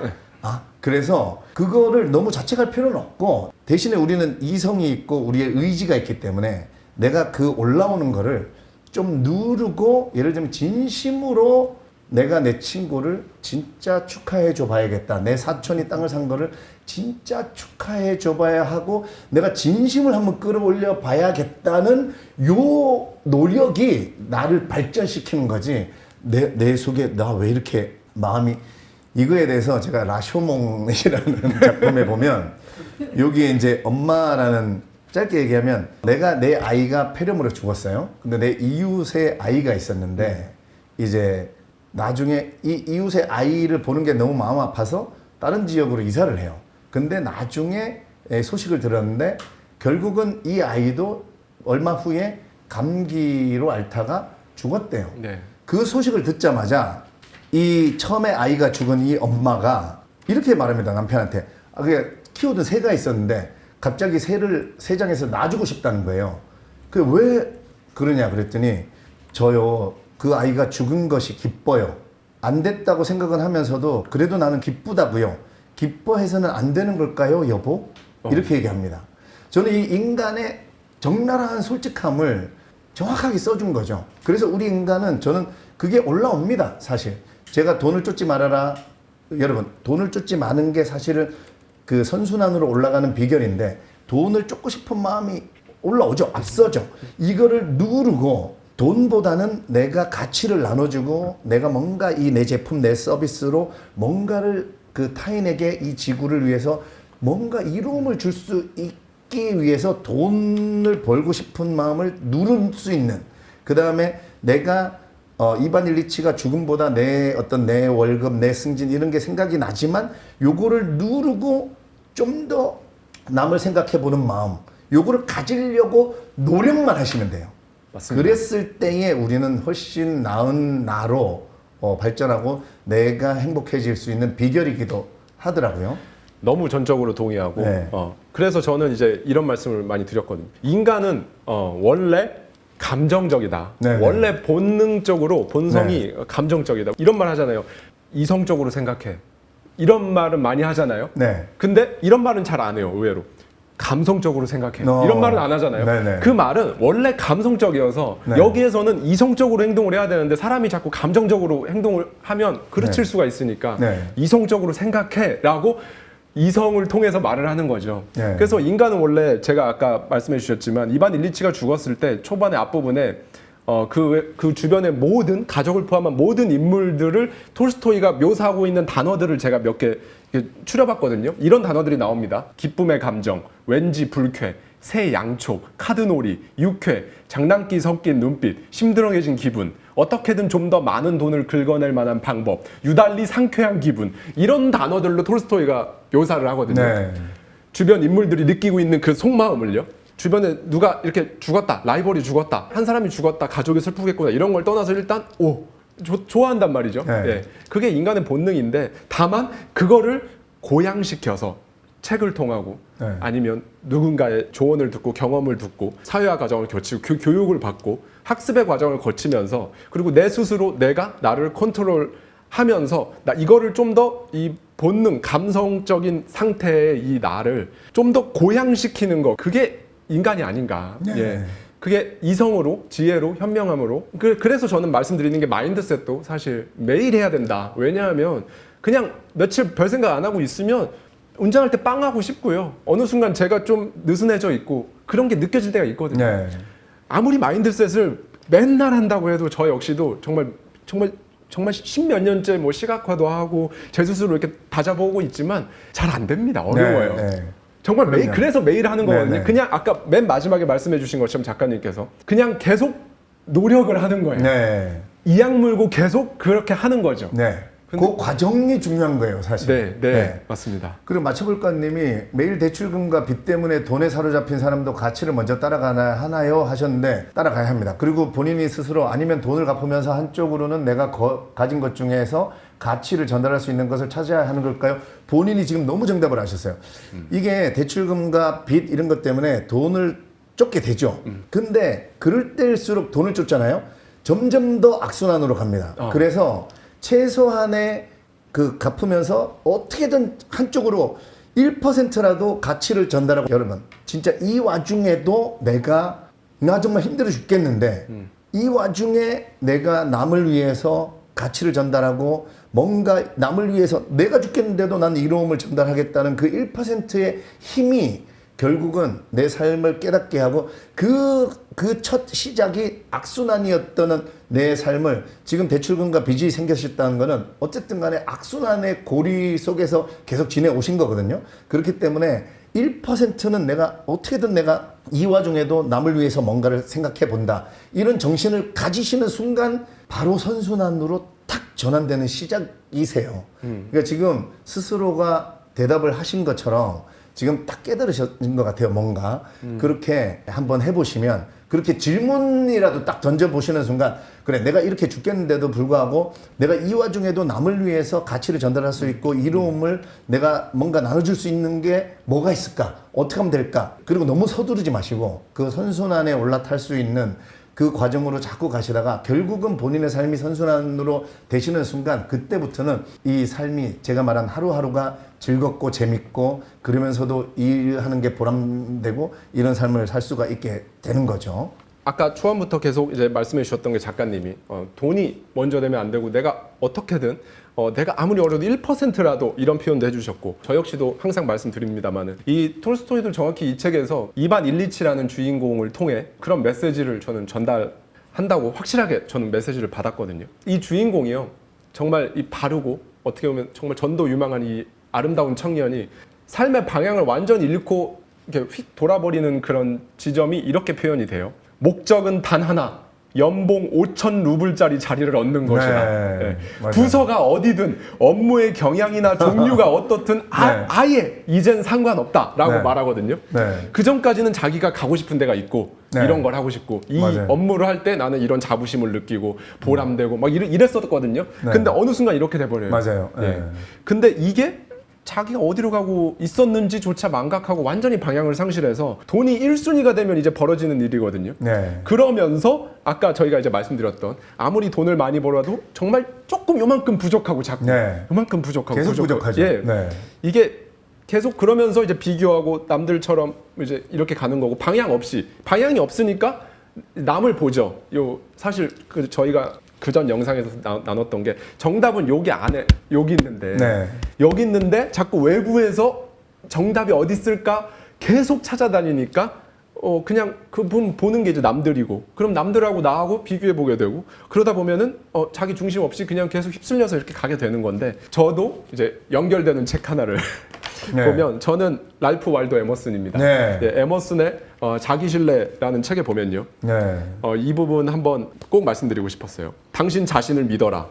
그래서 그거를 너무 자책할 필요는 없고 대신에 우리는 이성이 있고 우리의 의지가 있기 때문에 내가 그 올라오는 거를 좀 누르고 예를 들면 진심으로 내가 내 친구를 진짜 축하해 줘 봐야겠다. 내 사촌이 땅을 산 거를 진짜 축하해 줘 봐야 하고 내가 진심을 한번 끌어올려 봐야겠다는 요 노력이 나를 발전시키는 거지. 내 속에 나 왜 이렇게 마음이 이거에 대해서 제가 라쇼몽이라는 작품에 보면 여기에 이제 엄마라는 짧게 얘기하면 내가 내 아이가 폐렴으로 죽었어요. 근데 내 이웃의 아이가 있었는데 이제 나중에 이 이웃의 아이를 보는 게 너무 마음 아파서 다른 지역으로 이사를 해요. 근데 나중에 소식을 들었는데 결국은 이 아이도 얼마 후에 감기로 앓다가 죽었대요. 그 소식을 듣자마자 이 처음에 아이가 죽은 이 엄마가 이렇게 말합니다. 남편한테. 그게 키우던 새가 있었는데 갑자기 새장에서 놔주고 싶다는 거예요. 그 왜 그러냐 그랬더니 저요 그 아이가 죽은 것이 기뻐요. 안 됐다고 생각은 하면서도 그래도 나는 기쁘다고요. 기뻐해서는 안 되는 걸까요, 여보? 이렇게 얘기합니다. 저는 이 인간의 적나라한 솔직함을 정확하게 써준 거죠. 그래서 우리 인간은 저는 그게 올라옵니다, 사실. 제가 돈을 쫓지 말아라. 여러분, 돈을 쫓지 마는 게 사실은 그 선순환으로 올라가는 비결인데 돈을 쫓고 싶은 마음이 올라오죠. 앞서죠. 이거를 누르고 돈보다는 내가 가치를 나눠주고 내가 뭔가 이 내 제품, 내 서비스로 뭔가를 그 타인에게 이 지구를 위해서 뭔가 이로움을 줄 수 있기 위해서 돈을 벌고 싶은 마음을 누를 수 있는, 그 다음에 내가 이반 일리치가 죽음보다 내 어떤 내 월급, 내 승진 이런 게 생각이 나지만 요거를 누르고 좀 더 남을 생각해 보는 마음, 요거를 가지려고 노력만 하시면 돼요. 맞습니다. 그랬을 때에 우리는 훨씬 나은 나로 발전하고 내가 행복해질 수 있는 비결이기도 하더라고요. 너무 전적으로 동의하고 네. 그래서 저는 이제 이런 말씀을 많이 드렸거든요. 인간은 원래 감정적이다. 네네. 원래 본능적으로 본성이 감정적이다. 이런 말 하잖아요. 이성적으로 생각해. 이런 말은 많이 하잖아요. 네. 근데 이런 말은 잘 안 해요. 의외로. 감성적으로 생각해. 이런 말은 안 하잖아요. 네네. 그 말은 원래 감성적이어서 네. 여기에서는 이성적으로 행동을 해야 되는데 사람이 자꾸 감정적으로 행동을 하면 그르칠 네. 수가 있으니까 네. 이성적으로 생각해라고 이성을 통해서 말을 하는 거죠. 네. 그래서 인간은 원래 제가 아까 말씀해 주셨지만 이반 일리치가 죽었을 때 초반에 앞부분에 그 주변의 모든 가족을 포함한 모든 인물들을 톨스토이가 묘사하고 있는 단어들을 제가 몇 개 추려봤거든요. 이런 단어들이 나옵니다. 기쁨의 감정, 왠지 불쾌, 새 양촉, 카드놀이, 유쾌, 장난기 섞인 눈빛, 심드렁해진 기분, 어떻게든 좀 더 많은 돈을 긁어낼 만한 방법, 유달리 상쾌한 기분, 이런 단어들로 톨스토이가 묘사를 하거든요. 네. 주변 인물들이 느끼고 있는 그 속마음을요. 주변에 누가 이렇게 죽었다, 라이벌이 죽었다, 한 사람이 죽었다, 가족이 슬프겠구나, 이런 걸 떠나서 일단 좋아한단 말이죠. 네. 예. 그게 인간의 본능인데 다만 그거를 고양시켜서 책을 통하고 네. 아니면 누군가의 조언을 듣고 경험을 듣고 사회화 과정을 거치고 교육을 받고 학습의 과정을 거치면서 그리고 내 스스로 내가 나를 컨트롤하면서 나 이거를 좀 더 이 본능 감성적인 상태의 이 나를 좀 더 고양시키는 거, 그게 인간이 아닌가. 네. 예. 그게 이성으로, 지혜로, 현명함으로. 그래서 저는 말씀드리는 게 마인드셋도 사실 매일 해야 된다. 왜냐하면 그냥 며칠 별 생각 안 하고 있으면 운전할 때 빵 하고 싶고요. 어느 순간 제가 좀 느슨해져 있고 그런 게 느껴질 때가 있거든요. 네. 아무리 마인드셋을 맨날 한다고 해도 저 역시도 정말 십몇 년째 뭐 시각화도 하고 제 스스로 이렇게 다잡아오고 있지만 잘 안 됩니다. 어려워요. 네. 네. 정말 매일, 그럼요. 그래서 매일 하는 거거든요. 네네. 그냥 아까 맨 마지막에 말씀해 주신 것처럼 작가님께서 그냥 계속 노력을 하는 거예요. 네. 이악 물고 계속 그렇게 하는 거죠. 네. 그 과정이 중요한 거예요, 사실. 네, 맞습니다. 그리고 마차볼가님이 매일 대출금과 빚 때문에 돈에 사로잡힌 사람도 가치를 먼저 하나요? 하셨는데 따라가야 합니다. 그리고 본인이 스스로 아니면 돈을 갚으면서 한쪽으로는 내가 가진 것 중에서 가치를 전달할 수 있는 것을 찾아야 하는 걸까요? 본인이 지금 너무 정답을 하셨어요. 이게 대출금과 빚 이런 것 때문에 돈을 쫓게 되죠. 근데 그럴 때일수록 돈을 쫓잖아요. 점점 더 악순환으로 갑니다. 그래서 최소한의 그 갚으면서 어떻게든 한쪽으로 1%라도 가치를 전달하고, 여러분 진짜 이 와중에도 나 정말 힘들어 죽겠는데 이 와중에 내가 남을 위해서 가치를 전달하고 뭔가 남을 위해서 내가 죽겠는데도 난 이로움을 전달하겠다는 그 1%의 힘이 결국은 내 삶을 깨닫게 하고 그 첫 시작이 악순환이었던 내 삶을 지금 대출금과 빚이 생겼다는 거는 어쨌든 간에 악순환의 고리 속에서 계속 지내오신 거거든요. 그렇기 때문에 1%는 어떻게든 내가 이 와중에도 남을 위해서 뭔가를 생각해 본다. 이런 정신을 가지시는 순간 바로 선순환으로 탁 전환되는 시작이세요. 그러니까 지금 스스로가 대답을 하신 것처럼 지금 딱 깨달으신 것 같아요. 뭔가 그렇게 한번 해보시면, 그렇게 질문이라도 딱 던져보시는 순간, 그래 내가 이렇게 죽겠는데도 불구하고 내가 이 와중에도 남을 위해서 가치를 전달할 수 있고 이로움을 내가 뭔가 나눠줄 수 있는 게 뭐가 있을까? 어떻게 하면 될까? 그리고 너무 서두르지 마시고 그 선순환에 올라탈 수 있는 그 과정으로 자꾸 가시다가 결국은 본인의 삶이 선순환으로 되시는 순간, 그때부터는 이 삶이 제가 말한 하루하루가 즐겁고 재밌고 그러면서도 일하는 게 보람되고 이런 삶을 살 수가 있게 되는 거죠. 아까 초반부터 계속 이제 말씀해 주셨던 게 작가님이 돈이 먼저 되면 안 되고 내가 어떻게든 내가 아무리 어려도 1%라도 이런 표현도 해주셨고 저 역시도 항상 말씀드립니다만은 이 톨스토이도 정확히 이 책에서 이반 일리치라는 주인공을 통해 그런 메시지를 저는 전달한다고 확실하게 저는 메시지를 받았거든요. 이 주인공이요 정말 이 바르고 어떻게 보면 정말 전도 유망한 이 아름다운 청년이 삶의 방향을 완전히 잃고 이렇게 휙 돌아버리는 그런 지점이 이렇게 표현이 돼요. 목적은 단 하나. 연봉 5천 루블짜리 자리를 얻는 것이다. 네, 부서가 어디든 업무의 경향이나 종류가 어떻든 아예 이젠 상관없다라고 네. 말하거든요. 네. 그 전까지는 자기가 가고 싶은 데가 있고 네. 이런 걸 하고 싶고 이 맞아요. 업무를 할 때 나는 이런 자부심을 느끼고 보람되고 막 이랬었거든요. 네. 근데 어느 순간 이렇게 돼버려요. 맞아요. 예. 네. 근데 이게 자기가 어디로 가고 있었는지조차 망각하고 완전히 방향을 상실해서 돈이 1순위가 되면 이제 벌어지는 일이거든요. 네. 그러면서 아까 저희가 이제 말씀드렸던 아무리 돈을 많이 벌어도 정말 조금 요만큼 부족하고 자꾸 네. 요만큼 부족하고 계속 부족하죠. 예. 네. 이게 계속 그러면서 이제 비교하고 남들처럼 이제 이렇게 가는 거고 방향이 없으니까 남을 보죠. 사실 그 저희가 그전 영상에서 나눴던 게 정답은 여기 있는데 네. 여기 있는데 자꾸 외부에서 정답이 어디 있을까 계속 찾아다니니까 그냥 그분 보는 게 이제 남들이고 그럼 남들하고 나하고 비교해 보게 되고 그러다 보면은 자기 중심 없이 그냥 계속 휩쓸려서 이렇게 가게 되는 건데 저도 이제 연결되는 책 하나를 네. 보면 저는 랄프 waldo 에머슨입니다. 네. 에머슨의 자기신뢰라는 책에 보면요. 네. 이 부분 한번 꼭 말씀드리고 싶었어요. 당신 자신을 믿어라.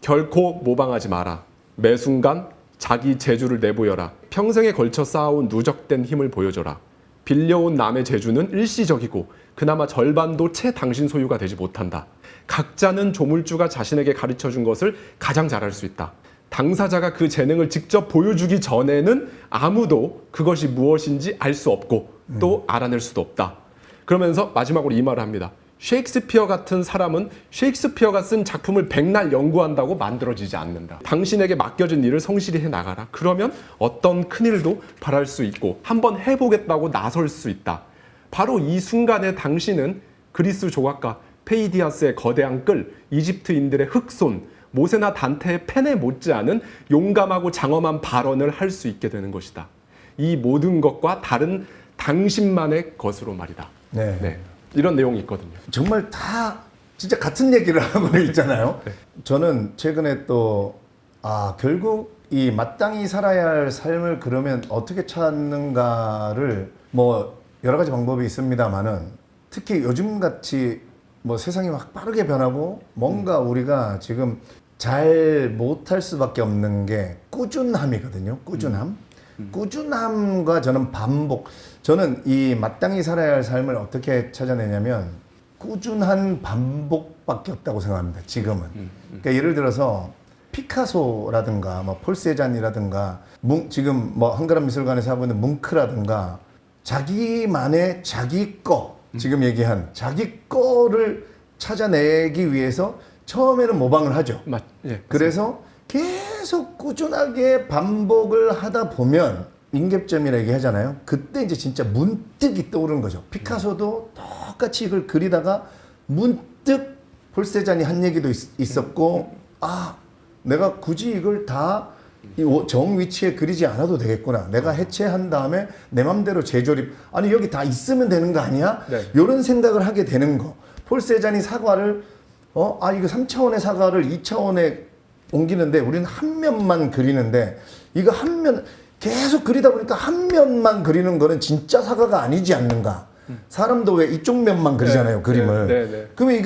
결코 모방하지 마라. 매 순간 자기 재주를 내보여라. 평생에 걸쳐 쌓아온 누적된 힘을 보여줘라. 빌려온 남의 재주는 일시적이고 그나마 절반도 채 당신 소유가 되지 못한다. 각자는 조물주가 자신에게 가르쳐준 것을 가장 잘할 수 있다. 당사자가 그 재능을 직접 보여주기 전에는 아무도 그것이 무엇인지 알 수 없고 또 알아낼 수도 없다. 그러면서 마지막으로 이 말을 합니다. 셰익스피어 같은 사람은 셰익스피어가 쓴 작품을 백날 연구한다고 만들어지지 않는다. 당신에게 맡겨진 일을 성실히 해나가라. 그러면 어떤 큰일도 바랄 수 있고 한번 해보겠다고 나설 수 있다. 바로 이 순간에 당신은 그리스 조각가 페이디아스의 거대한 끌, 이집트인들의 흑손, 모세나 단테의 펜에 못지않은 용감하고 장엄한 발언을 할 수 있게 되는 것이다. 이 모든 것과 다른 당신만의 것으로 말이다. 네. 네. 이런 내용이 있거든요. 정말 다 진짜 같은 얘기를 하고 있잖아요. 네. 저는 최근에 또 결국 이 마땅히 살아야 할 삶을 그러면 어떻게 찾는가를 뭐 여러 가지 방법이 있습니다만은 특히 요즘 같이 뭐 세상이 막 빠르게 변하고 뭔가 우리가 지금 잘 못할 수밖에 없는 게 꾸준함이거든요. 꾸준함. 꾸준함과 저는 반복. 저는 이 마땅히 살아야 할 삶을 어떻게 찾아내냐면 꾸준한 반복밖에 없다고 생각합니다. 지금은. 그러니까 예를 들어서 피카소라든가 뭐 폴세잔이라든가 지금 뭐 한가람 미술관에서 하고 있는 뭉크라든가 자기만의 자기 거 지금 얘기한 자기 거를 찾아내기 위해서 처음에는 모방을 하죠. 예, 그래서 계속 꾸준하게 반복을 하다 보면 임계점이라 얘기하잖아요. 그때 이제 진짜 문득이 떠오르는 거죠. 피카소도 똑같이 이걸 그리다가 문득 폴세잔이 한 얘기도 있었고 내가 굳이 이걸 다 정 위치에 그리지 않아도 되겠구나. 내가 해체한 다음에 내 맘대로 재조립. 아니 여기 다 있으면 되는 거 아니야? 네. 이런 생각을 하게 되는 거. 폴세잔이 사과를 이거 3차원의 사과를 2차원에 옮기는데 우리는 한 면만 그리는데 이거 한 면 계속 그리다 보니까 한 면만 그리는 거는 진짜 사과가 아니지 않는가? 사람도 왜 이쪽 면만 그리잖아요, 그림을. 네. 그러면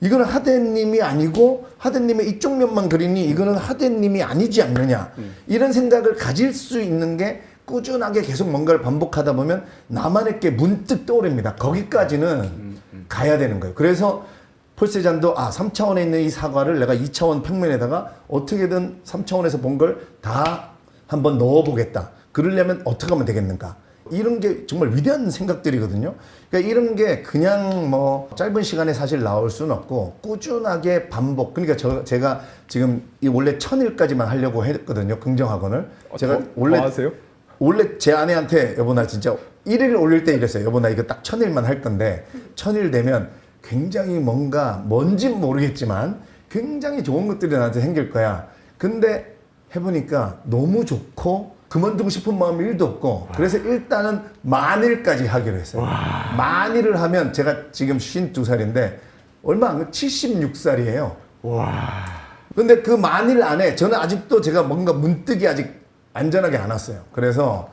이거는 하대님이 아니고 하대님의 이쪽 면만 그리니 이거는 하대님이 아니지 않느냐. 이런 생각을 가질 수 있는 게 꾸준하게 계속 뭔가를 반복하다 보면 나만의 게 문득 떠오릅니다. 거기까지는 가야 되는 거예요. 그래서 폴세잔도 3차원에 있는 이 사과를 내가 2차원 평면에다가 어떻게든 3차원에서 본 걸 다 한번 넣어보겠다. 그러려면 어떻게 하면 되겠는가. 이런 게 정말 위대한 생각들이거든요. 그러니까 이런 게 그냥 뭐 짧은 시간에 사실 나올 수는 없고 꾸준하게 반복. 그러니까 제가 지금 이 원래 1000일까지만 하려고 했거든요. 긍정학원을. 제가 원래 하세요? 원래 제 아내한테 여보 나 진짜 1일 올릴 때 이랬어요. 여보 나 이거 딱 1000일만 할 건데 1000일 되면 굉장히 뭔진 모르겠지만 굉장히 좋은 것들이 나한테 생길 거야. 근데 해보니까 너무 좋고 그만두고 싶은 마음이 1도 없고 그래서 일단은 만일까지 하기로 했어요. 만일을 하면 제가 지금 52살인데 얼마 안 76살이에요. 근데 그 만일 안에 저는 아직도 제가 뭔가 문득이 아직 안전하게 안 왔어요. 그래서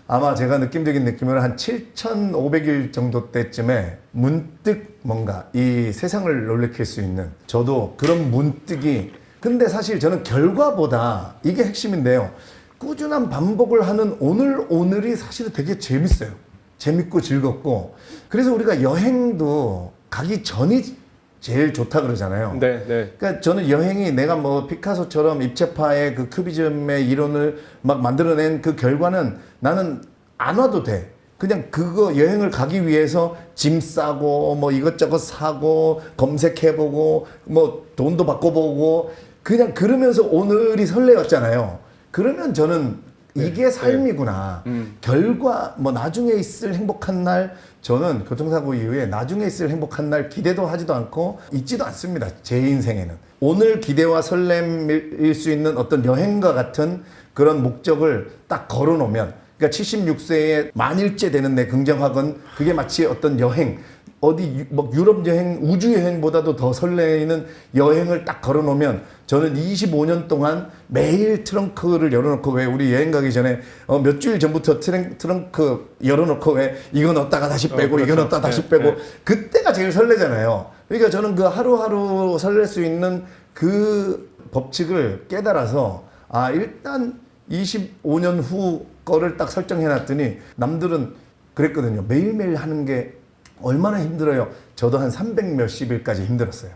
아마 제가 느낌적인 느낌으로 한 7,500일 정도 때쯤에 문득 뭔가 이 세상을 놀래킬 수 있는 저도 그런 문득이 근데 사실 저는 결과보다 이게 핵심인데요. 꾸준한 반복을 하는 오늘이 사실은 되게 재밌어요. 재밌고 즐겁고 그래서 우리가 여행도 가기 전이 제일 좋다 그러잖아요. 네, 네. 그러니까 저는 여행이 내가 뭐 피카소처럼 입체파의 그 큐비즘의 이론을 막 만들어낸 그 결과는 나는 안 와도 돼. 그냥 그거 여행을 가기 위해서 짐 싸고 뭐 이것저것 사고 검색해보고 뭐 돈도 바꿔보고 그냥 그러면서 오늘이 설레었잖아요. 그러면 저는 이게 삶이구나. 결과 뭐 나중에 있을 행복한 날 저는 교통사고 이후에 나중에 있을 행복한 날 기대도 하지도 않고 있지도 않습니다. 제 인생에는. 오늘 기대와 설렘일 수 있는 어떤 여행과 같은 그런 목적을 딱 걸어놓으면 그러니까 76세에 만일째 되는 내 긍정학은 그게 마치 어떤 여행 어디 뭐 유럽 여행, 우주 여행보다도 더 설레이는 여행을 딱 걸어놓으면 저는 25년 동안 매일 트렁크를 열어놓고 왜 우리 여행 가기 전에 몇 주일 전부터 트렁크 열어놓고 왜 이거 넣었다가 다시 빼고 그렇죠. 이거 넣었다가 다시 빼고 그때가 제일 설레잖아요. 그러니까 저는 그 하루하루 설렐 수 있는 그 법칙을 깨달아서 아 일단 25년 후 거를 딱 설정해놨더니 남들은 그랬거든요. 매일매일 하는 게 얼마나 힘들어요. 저도 한 300 몇십 일까지 힘들었어요.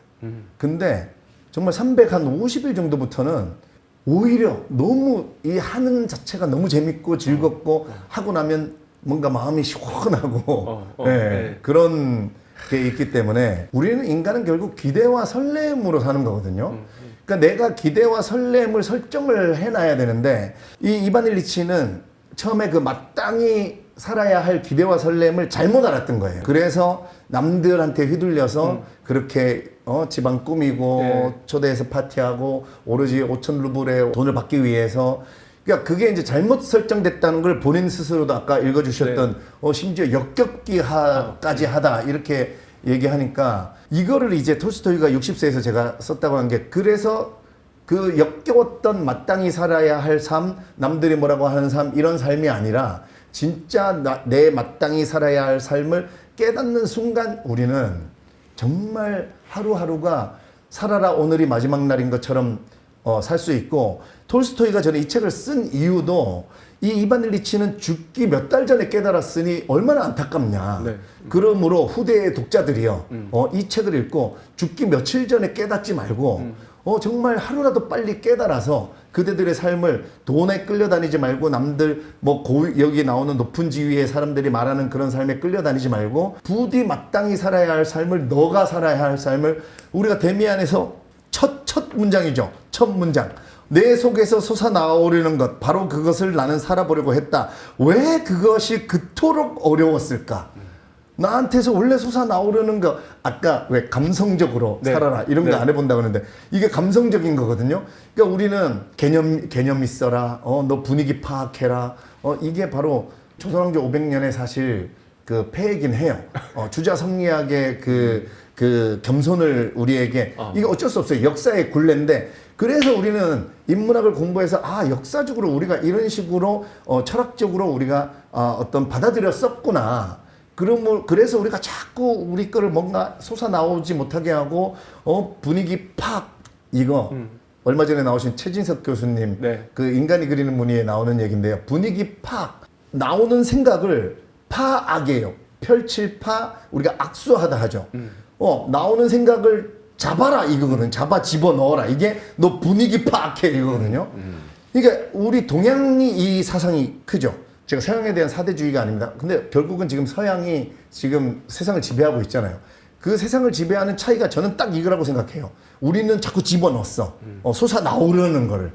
근데 정말 350일 정도부터는 오히려 너무 이 하는 자체가 너무 재밌고 즐겁고 하고 나면 뭔가 마음이 시원하고 네. 그런 게 있기 때문에 우리는 인간은 결국 기대와 설렘으로 사는 거거든요. 그러니까 내가 기대와 설렘을 설정을 해놔야 되는데 이 이반 일리치는 처음에 그 마땅히 살아야 할 기대와 설렘을 잘못 알았던 거예요. 그래서 남들한테 휘둘려서 그렇게 집안 꾸미고 네. 초대해서 파티하고 오로지 5천 루블의 돈을 받기 위해서 그러니까 그게 이제 잘못 설정됐다는 걸 본인 스스로도 아까 읽어주셨던 심지어 역겹기까지 하다 이렇게 얘기하니까 이거를 이제 톨스토이가 60세에서 제가 썼다고 한 게 그래서 그 역겨웠던 마땅히 살아야 할 삶, 남들이 뭐라고 하는 삶 이런 삶이 아니라 진짜 내 마땅히 살아야 할 삶을 깨닫는 순간 우리는 정말 하루하루가 살아라 오늘이 마지막 날인 것처럼 살 수 있고 톨스토이가 저는 이 책을 쓴 이유도 이 이반 일리치는 죽기 몇 달 전에 깨달았으니 얼마나 안타깝냐. 네. 그러므로 후대의 독자들이요. 이 책을 읽고 죽기 며칠 전에 깨닫지 말고 정말 하루라도 빨리 깨달아서 그대들의 삶을 돈에 끌려다니지 말고 남들 뭐 여기 나오는 높은 지위의 사람들이 말하는 그런 삶에 끌려다니지 말고 부디 마땅히 살아야 할 삶을 너가 살아야 할 삶을 우리가 데미안에서 첫 문장이죠. 첫 문장. 내 속에서 솟아나오려는 것 바로 그것을 나는 살아보려고 했다. 왜 그것이 그토록 어려웠을까? 나한테서 원래 솟아나오려는 거 아까 왜 감성적으로 네. 살아라 이런 거 안 해본다고 하는데 이게 감성적인 거거든요. 그러니까 우리는 개념 있어라. 너 분위기 파악해라. 이게 바로 조선왕조 500년에 사실 그 폐해긴 해요. 주자성리학의 그 겸손을 우리에게 이게 어쩔 수 없어요. 역사의 굴레인데 그래서 우리는 인문학을 공부해서 역사적으로 우리가 이런 식으로 철학적으로 우리가 어떤 받아들였었구나. 그래서 우리가 자꾸 우리 거를 뭔가 솟아나오지 못하게 하고 분위기 팍 이거 얼마 전에 나오신 최진석 교수님 네. 그 인간이 그리는 무늬에 나오는 얘기인데요. 분위기 팍 나오는 생각을 파악이에요. 펼칠 파 우리가 악수하다 하죠. 나오는 생각을 잡아라 이거거든. 잡아 집어넣어라. 이게 너 분위기 파악해 이거거든요. 그러니까 우리 동양이 이 사상이 크죠. 제가 서양에 대한 사대주의가 아닙니다. 근데 결국은 지금 서양이 지금 세상을 지배하고 있잖아요. 그 세상을 지배하는 차이가 저는 딱 이거라고 생각해요. 우리는 자꾸 집어넣었어. 솟아나오려는 거를.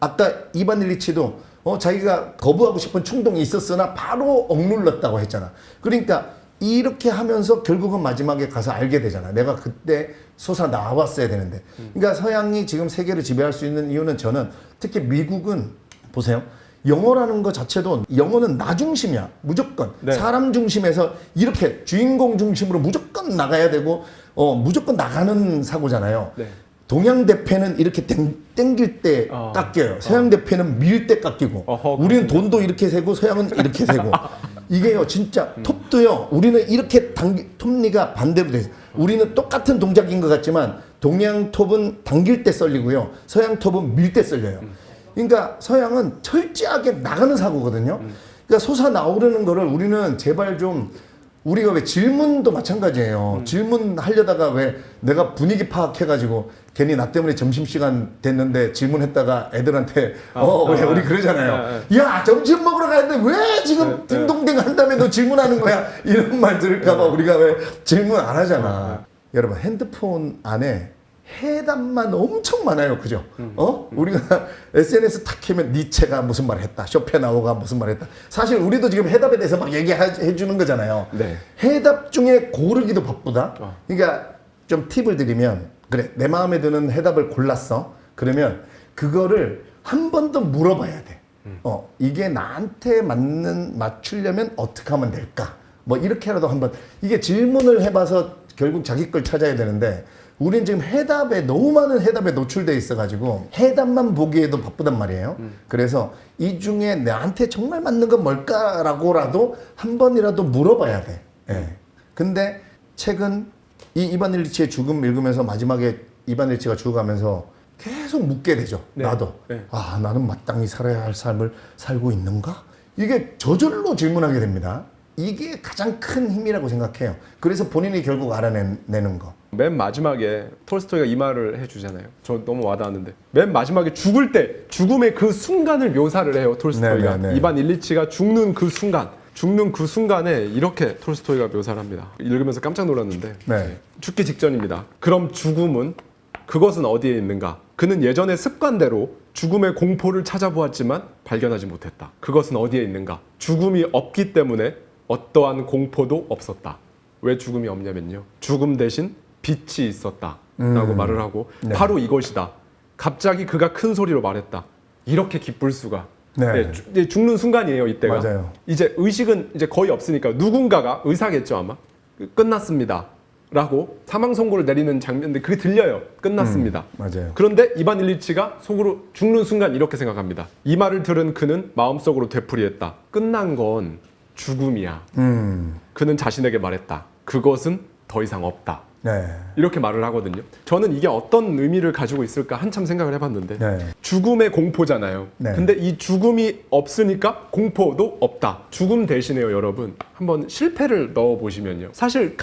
아까 이반 일리치도 자기가 거부하고 싶은 충동이 있었으나 바로 억눌렀다고 했잖아. 그러니까 이렇게 하면서 결국은 마지막에 가서 알게 되잖아. 내가 그때 솟아 나왔어야 되는데. 그러니까 서양이 지금 세계를 지배할 수 있는 이유는 저는 특히 미국은 보세요. 영어라는 것 자체도 영어는 나 중심이야. 무조건. 네. 사람 중심에서 이렇게 주인공 중심으로 무조건 나가야 되고 무조건 나가는 사고잖아요. 네. 동양 대패는 이렇게 땡길 때 깎여요. 서양 대패는 밀 때 깎이고. 우리는 돈도 이렇게 세고 서양은 이렇게 세고. 이게요 진짜 톱도요. 우리는 이렇게 톱니가 반대로 돼 있어요. 우리는 똑같은 동작인 것 같지만 동양 톱은 당길 때 썰리고요. 서양 톱은 밀 때 썰려요. 그러니까 서양은 철저하게 나가는 사고거든요. 그러니까 솟아 나오려는 거를 우리는 제발 좀 우리가 왜 질문도 마찬가지예요. 질문하려다가 왜 내가 분위기 파악해가지고 괜히 나 때문에 점심시간 됐는데 질문했다가 애들한테 왜 우리 그러잖아요. 야 점심 먹으러 가는데 왜 지금 딩동댕 한 다음에 너 질문하는 거야? 이런 말 들을까봐 우리가 왜 질문 안 하잖아. 여러분 핸드폰 안에 해답만 엄청 많아요. 그죠? 우리가 SNS 탁 키면 니체가 무슨 말 했다. 쇼펜하우어가 무슨 말 했다. 사실 우리도 지금 해답에 대해서 막 얘기해 주는 거잖아요. 네. 해답 중에 고르기도 바쁘다. 그러니까 좀 팁을 드리면 그래 내 마음에 드는 해답을 골랐어. 그러면 그거를 한 번 더 물어봐야 돼. 이게 나한테 맞추려면 어떻게 하면 될까? 뭐 이렇게라도 한번 이게 질문을 해봐서 결국 자기 걸 찾아야 되는데 우린 지금 너무 많은 해답에 노출돼 있어가지고 해답만 보기에도 바쁘단 말이에요. 그래서 이 중에 나한테 정말 맞는 건 뭘까라고라도 한 번이라도 물어봐야 돼. 예. 근데 최근 이 이반 일리치의 죽음 읽으면서 마지막에 이반 일리치가 죽어가면서 계속 묻게 되죠. 네. 나도. 네. 아, 나는 마땅히 살아야 할 삶을 살고 있는가? 이게 저절로 질문하게 됩니다. 이게 가장 큰 힘이라고 생각해요. 그래서 본인이 결국 알아내는 거. 맨 마지막에 톨스토이가 이 말을 해주잖아요. 저 너무 와닿았는데 맨 마지막에 죽을 때 죽음의 그 순간을 묘사를 해요. 톨스토이가. 네네네. 이반 일리치가 죽는 그 순간에 이렇게 톨스토이가 묘사를 합니다. 읽으면서 깜짝 놀랐는데 네. 죽기 직전입니다. 그럼 죽음은 그것은 어디에 있는가? 그는 예전의 습관대로 죽음의 공포를 찾아보았지만 발견하지 못했다. 그것은 어디에 있는가? 죽음이 없기 때문에 어떠한 공포도 없었다. 왜 죽음이 없냐면요. 죽음 대신 빛이 있었다. 라고 말을 하고 네. 바로 이것이다. 갑자기 그가 큰 소리로 말했다. 이렇게 기쁠 수가. 네. 이제 죽는 순간이에요. 이때가. 맞아요. 이제 의식은 이제 거의 없으니까 누군가가 의사겠죠 아마. 끝났습니다. 라고 사망 선고를 내리는 장면인데 그게 들려요. 끝났습니다. 맞아요. 그런데 이반 일리치가 속으로 죽는 순간 이렇게 생각합니다. 이 말을 들은 그는 마음속으로 되풀이했다. 끝난 건 죽음이야. 그는 자신에게 말했다. 그것은 더 이상 없다. 네. 이렇게 말을 하거든요. 저는 이게 어떤 의미를 가지고 있을까 한참 생각을 해봤는데 네. 죽음의 공포잖아요. 네. 근데 이 죽음이 없으니까 공포도 없다. 죽음 대신에요, 여러분. 한번 실패를 넣어보시면요. 사실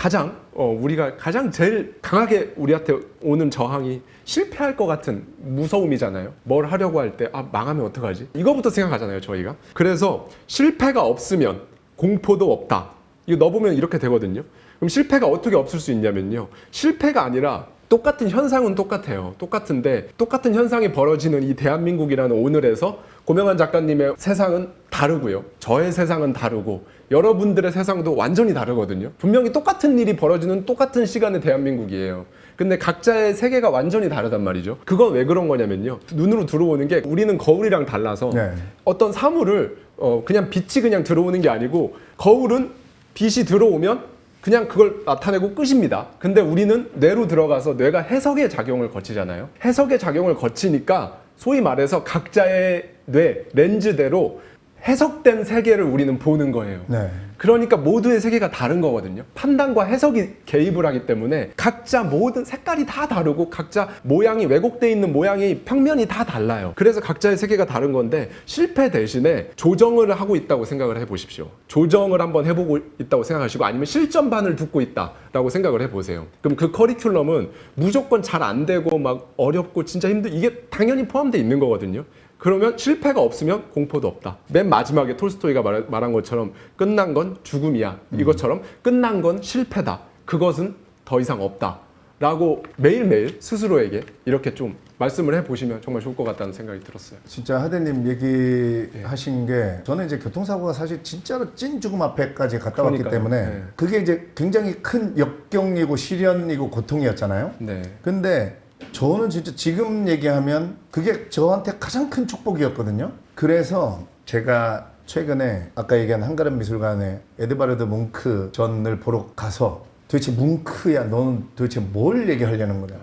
우리가 가장 제일 강하게 우리한테 오는 저항이 실패할 것 같은 무서움이잖아요. 뭘 하려고 할 때 망하면 어떡하지? 이거부터 생각하잖아요, 저희가. 그래서 실패가 없으면 공포도 없다. 이거 넣어보면 이렇게 되거든요. 그럼 실패가 어떻게 없을 수 있냐면요. 실패가 아니라 똑같은 현상은 똑같아요. 똑같은데 똑같은 현상이 벌어지는 이 대한민국이라는 오늘에서 고명환 작가님의 세상은 다르고요. 저의 세상은 다르고 여러분들의 세상도 완전히 다르거든요. 분명히 똑같은 일이 벌어지는 똑같은 시간의 대한민국이에요. 근데 각자의 세계가 완전히 다르단 말이죠. 그건 왜 그런 거냐면요. 눈으로 들어오는 게 우리는 거울이랑 달라서 네. 어떤 사물을 그냥 빛이 그냥 들어오는 게 아니고 거울은 빛이 들어오면 그냥 그걸 나타내고 끝입니다. 근데 우리는 뇌로 들어가서 뇌가 해석의 작용을 거치잖아요. 해석의 작용을 거치니까 소위 말해서 각자의 뇌, 렌즈대로 해석된 세계를 우리는 보는 거예요. 네. 그러니까 모두의 세계가 다른 거거든요. 판단과 해석이 개입을 하기 때문에 각자 모든 색깔이 다 다르고 각자 모양이 왜곡되어 있는 모양이 평면이 다 달라요. 그래서 각자의 세계가 다른 건데 실패 대신에 조정을 하고 있다고 생각을 해보십시오. 조정을 한번 해보고 있다고 생각하시고 아니면 실전반을 듣고 있다라고 생각을 해보세요. 그럼 그 커리큘럼은 무조건 잘 안 되고 막 어렵고 진짜 이게 당연히 포함되어 있는 거거든요. 그러면 실패가 없으면 공포도 없다. 맨 마지막에 톨스토이가 말한 것처럼 끝난 건 죽음이야. 이것처럼 끝난 건 실패다. 그것은 더 이상 없다. 라고 매일매일 스스로에게 이렇게 좀 말씀을 해보시면 정말 좋을 것 같다는 생각이 들었어요. 진짜 하대님 얘기하신 게 저는 이제 교통사고가 사실 진짜로 찐 죽음 앞에까지 갔다 왔기 그러니까요. 때문에 네. 그게 이제 굉장히 큰 역경이고 시련이고 고통이었잖아요. 네. 근데 저는 진짜 지금 얘기하면 그게 저한테 가장 큰 축복이었거든요. 그래서 제가 최근에 아까 얘기한 한가람 미술관에 에드바르드 뭉크 전을 보러 가서 도대체 뭉크야 너는 도대체 뭘 얘기하려는 거냐.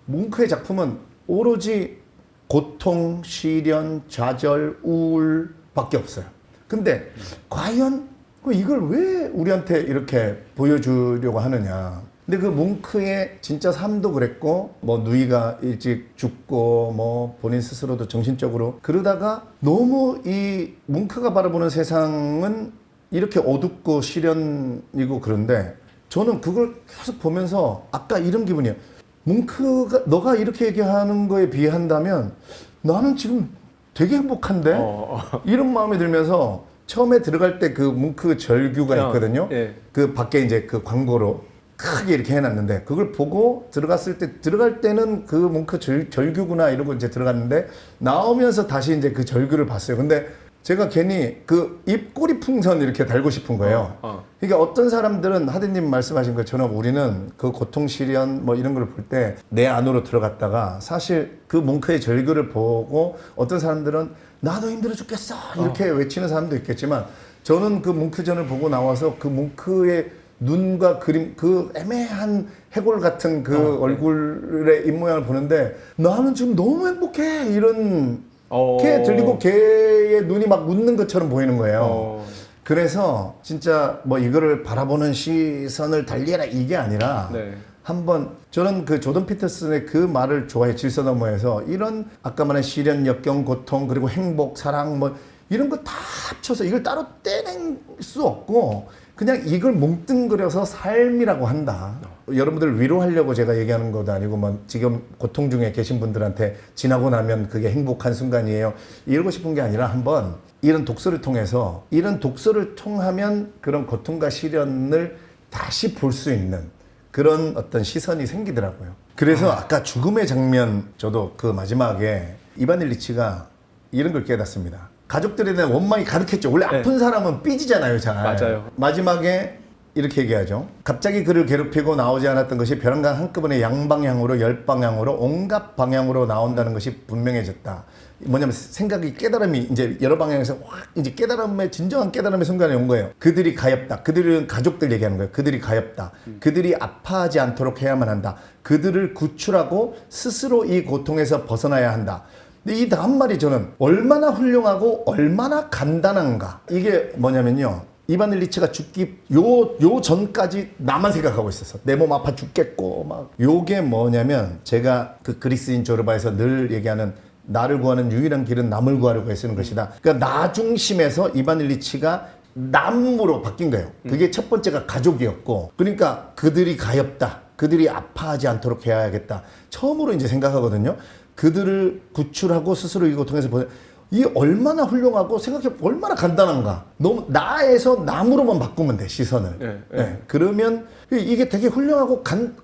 뭉크의 작품은 오로지 고통, 시련, 좌절, 우울 밖에 없어요. 근데 과연 이걸 왜 우리한테 이렇게 보여주려고 하느냐. 근데 그 뭉크의 진짜 삶도 그랬고 뭐 누이가 일찍 죽고 뭐 본인 스스로도 정신적으로 그러다가 너무 이 뭉크가 바라보는 세상은 이렇게 어둡고 시련이고 그런데 저는 그걸 계속 보면서 아까 이런 기분이에요. 뭉크가 너가 이렇게 얘기하는 거에 비한다면 나는 지금 되게 행복한데 이런 마음이 들면서 처음에 들어갈 때 그 뭉크 절규가 있거든요. 예. 그 밖에 이제 그 광고로 크게 이렇게 해놨는데 그걸 보고 들어갔을 때 들어갈 때는 그 뭉크 절규구나 이러고 이제 들어갔는데 나오면서 다시 이제 그 절규를 봤어요. 근데 제가 괜히 그 입꼬리 풍선 이렇게 달고 싶은 거예요. 그러니까 어떤 사람들은 하대님 말씀하신 것처럼 우리는 그 고통 시련 뭐 이런 걸 볼 때 내 안으로 들어갔다가 사실 그 뭉크의 절규를 보고 어떤 사람들은 나도 힘들어 죽겠어 이렇게 외치는 사람도 있겠지만 저는 그 뭉크전을 보고 나와서 그 뭉크의 눈과 그림 그 애매한 해골 같은 그 얼굴의 입모양을 보는데 나는 지금 너무 행복해 이런 걔 들리고 걔의 눈이 막 웃는 것처럼 보이는 거예요. 그래서 진짜 뭐 이거를 바라보는 시선을 달리해라 이게 아니라 네. 한번 저는 그 조던 피터슨의 그 말을 좋아해. 질서 너머에서 이런 아까 말한 시련, 역경, 고통 그리고 행복, 사랑 뭐 이런 거 다 합쳐서 이걸 따로 떼낼 수 없고 그냥 이걸 뭉뚱그려서 삶이라고 한다. 여러분들 위로하려고 제가 얘기하는 것도 아니고 뭐 지금 고통 중에 계신 분들한테 지나고 나면 그게 행복한 순간이에요. 이러고 싶은 게 아니라 한번 이런 독서를 통해서 이런 독서를 통하면 그런 고통과 시련을 다시 볼 수 있는 그런 어떤 시선이 생기더라고요. 그래서 아까 죽음의 장면 저도 그 마지막에 이반 일리치가 이런 걸 깨닫습니다. 가족들에 대한 원망이 가득했죠. 원래 아픈 사람은 삐지잖아요, 잘. 맞아요. 마지막에 이렇게 얘기하죠. 갑자기 그를 괴롭히고 나오지 않았던 것이 벼랑간 한꺼번에 양방향으로 열방향으로 온갖 방향으로 나온다는 것이 분명해졌다. 뭐냐면 생각이 깨달음이 이제 여러 방향에서 확 이제 깨달음의 진정한 깨달음의 순간이 온 거예요. 그들이 가엾다. 그들은 가족들 얘기하는 거예요. 그들이 가엾다. 그들이 아파하지 않도록 해야만 한다. 그들을 구출하고 스스로 이 고통에서 벗어나야 한다. 근데 이 다음 말이 저는 얼마나 훌륭하고 얼마나 간단한가. 이게 뭐냐면요. 이반 일리치가 죽기 요 전까지 나만 생각하고 있었어. 내 몸 아파 죽겠고 막. 요게 뭐냐면 제가 그 그리스인 조르바에서 늘 얘기하는 나를 구하는 유일한 길은 남을 구하려고 애쓰는 것이다. 그러니까 나 중심에서 이반 일리치가 남으로 바뀐 거예요. 그게 첫 번째가 가족이었고 그러니까 그들이 가엾다. 그들이 아파하지 않도록 해야겠다. 처음으로 이제 생각하거든요. 그들을 구출하고 스스로 이 고통에서 이 얼마나 훌륭하고 생각해 얼마나 간단한가. 너무 나에서 남으로만 바꾸면 돼 시선을. 네. 그러면 이게 되게 훌륭하고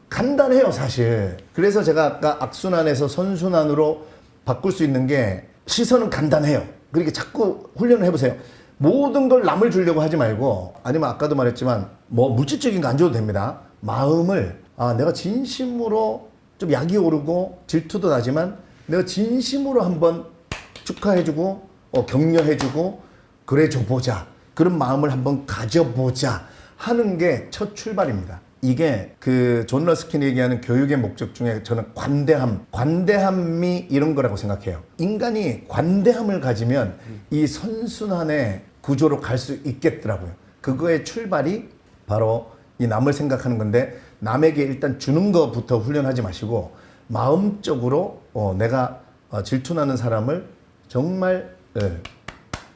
간단해요 사실. 그래서 제가 아까 악순환에서 선순환으로 바꿀 수 있는 게 시선은 간단해요. 그러니까 자꾸 훈련을 해보세요. 모든 걸 남을 주려고 하지 말고 아니면 아까도 말했지만 뭐 물질적인 거 안 줘도 됩니다. 마음을 내가 진심으로 좀 약이 오르고 질투도 나지만 내가 진심으로 한번 축하해주고 격려해주고 그래 줘보자. 그런 마음을 한번 가져보자 하는 게 첫 출발입니다. 이게 그 존 러스킨이 얘기하는 교육의 목적 중에 저는 관대함이 이런 거라고 생각해요. 인간이 관대함을 가지면 이 선순환의 구조로 갈 수 있겠더라고요. 그거의 출발이 바로 이 남을 생각하는 건데 남에게 일단 주는 것부터 훈련하지 마시고 마음적으로 내가 질투나는 사람을 정말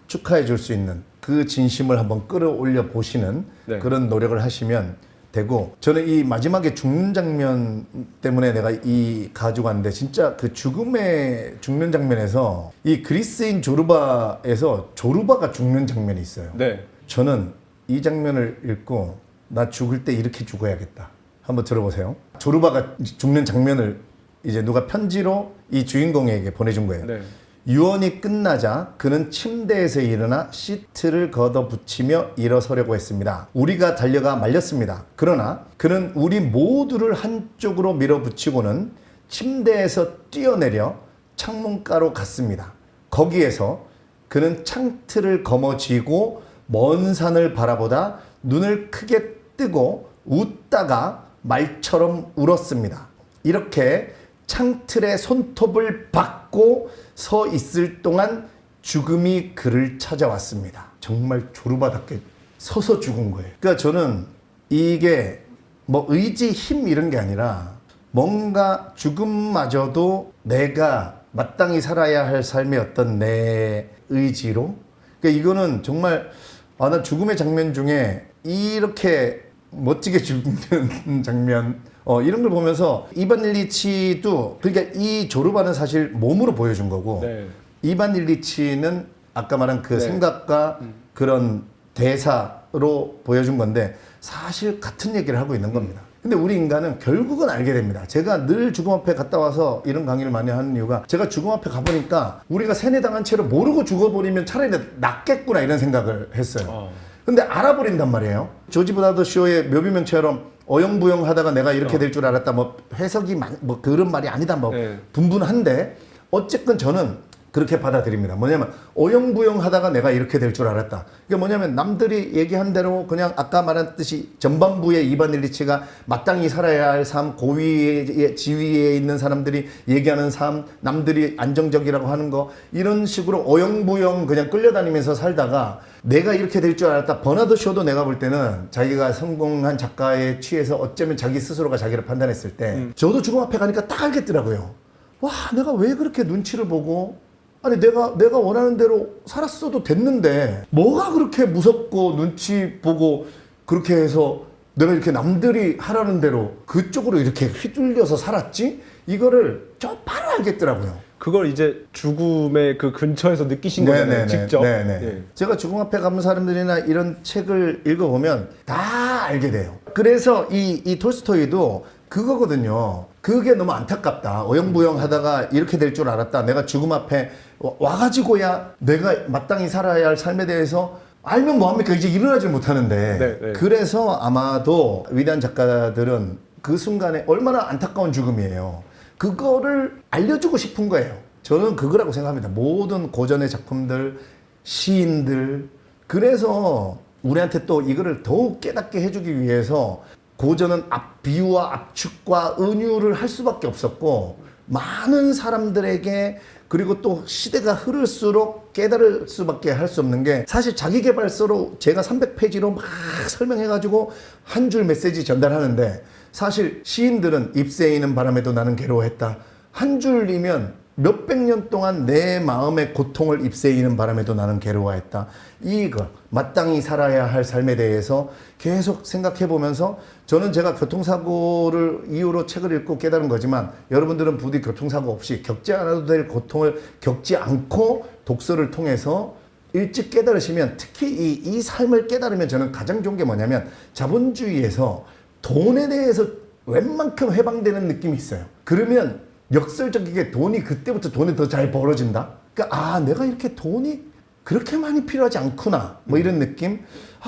축하해 줄 수 있는 그 진심을 한번 끌어올려 보시는 그런 노력을 하시면 되고 저는 이 마지막에 죽는 장면 때문에 내가 이 가지고 왔는데 진짜 그 죽는 장면에서 이 그리스인 조르바에서 조르바가 죽는 장면이 있어요. 네. 저는 이 장면을 읽고 나 죽을 때 이렇게 죽어야겠다 한번 들어보세요. 조르바가 죽는 장면을 이제 누가 편지로 이 주인공에게 보내준 거예요. 네. 유언이 끝나자 그는 침대에서 일어나 시트를 걷어붙이며 일어서려고 했습니다. 우리가 달려가 말렸습니다. 그러나 그는 우리 모두를 한쪽으로 밀어붙이고는 침대에서 뛰어내려 창문가로 갔습니다. 거기에서 그는 창틀을 거머쥐고 먼 산을 바라보다 눈을 크게 뜨고 웃다가 말처럼 울었습니다. 이렇게 창틀에 손톱을 박고 서 있을 동안 죽음이 그를 찾아왔습니다. 정말 조르바답게 서서 죽은 거예요. 그러니까 저는 이게 뭐 의지, 힘 이런 게 아니라 뭔가 죽음마저도 내가 마땅히 살아야 할 삶의 어떤 내 의지로, 그러니까 이거는 정말 난 죽음의 장면 중에 이렇게 멋지게 죽는 장면 이런 걸 보면서 이반 일리치도, 그러니까 이 조르바는 사실 몸으로 보여준 거고 네. 이반 일리치는 아까 말한 그 네. 생각과 그런 대사로 보여준 건데 사실 같은 얘기를 하고 있는 겁니다. 근데 우리 인간은 결국은 알게 됩니다. 제가 늘 죽음 앞에 갔다 와서 이런 강의를 많이 하는 이유가 제가 죽음 앞에 가보니까 우리가 세뇌당한 채로 모르고 죽어버리면 차라리 낫겠구나 이런 생각을 했어요. 근데 알아버린단 말이에요. 조지 버나드 쇼의 묘비명처럼 어영부영 하다가 내가 이렇게 될 줄 알았다. 뭐 해석이 뭐 그런 말이 아니다. 뭐 네. 분분한데 어쨌든 저는 그렇게 받아들입니다. 뭐냐면 어영부영 하다가 내가 이렇게 될 줄 알았다. 이게 뭐냐면 남들이 얘기한 대로 그냥 아까 말했듯이 전반부의 이반 일리치가 마땅히 살아야 할 삶, 고위의 지위에 있는 사람들이 얘기하는 삶, 남들이 안정적이라고 하는 거 이런 식으로 어영부영 그냥 끌려다니면서 살다가 내가 이렇게 될 줄 알았다. 버나드 쇼도 내가 볼 때는 자기가 성공한 작가에 취해서 어쩌면 자기 스스로가 자기를 판단했을 때 저도 죽음 앞에 가니까 딱 알겠더라고요. 와, 내가 왜 그렇게 눈치를 보고 아니 내가 원하는 대로 살았어도 됐는데 뭐가 그렇게 무섭고 눈치 보고 그렇게 해서 내가 이렇게 남들이 하라는 대로 그쪽으로 이렇게 휘둘려서 살았지? 이거를 저 바로 알겠더라고요. 그걸 이제 죽음의 그 근처에서 느끼신 거잖아요. 직접. 네네. 네. 제가 죽음 앞에 가는 사람들이나 이런 책을 읽어보면 다 알게 돼요. 그래서 이 톨스토이도 그거거든요. 그게 너무 안타깝다. 어영부영 하다가 이렇게 될 줄 알았다. 내가 죽음 앞에 와가지고야 내가 마땅히 살아야 할 삶에 대해서 알면 뭐합니까? 이제 일어나질 못하는데. 네, 네. 그래서 아마도 위대한 작가들은 그 순간에 얼마나 안타까운 죽음이에요. 그거를 알려주고 싶은 거예요. 저는 그거라고 생각합니다. 모든 고전의 작품들, 시인들. 그래서 우리한테 또 이거를 더욱 깨닫게 해주기 위해서 고전은 비유와 압축과 은유를 할 수밖에 없었고 많은 사람들에게 그리고 또 시대가 흐를수록 깨달을 수밖에 할 수 없는 게 사실 자기계발서로 제가 300페이지로 막 설명해가지고 한 줄 메시지 전달하는데 사실 시인들은 잎새이는 바람에도 나는 괴로워했다. 한 줄이면 몇백 년 동안 내 마음의 고통을 잎새이는 바람에도 나는 괴로워했다. 이거 마땅히 살아야 할 삶에 대해서 계속 생각해 보면서 저는 제가 교통사고를 이유로 책을 읽고 깨달은 거지만 여러분들은 부디 교통사고 없이 겪지 않아도 될 고통을 겪지 않고 독서를 통해서 일찍 깨달으시면 특히 이 삶을 깨달으면 저는 가장 좋은 게 뭐냐면 자본주의에서 돈에 대해서 웬만큼 해방되는 느낌이 있어요. 그러면 역설적이게 그때부터 돈이 더 잘 벌어진다. 그러니까 내가 이렇게 돈이 그렇게 많이 필요하지 않구나. 뭐 이런 느낌.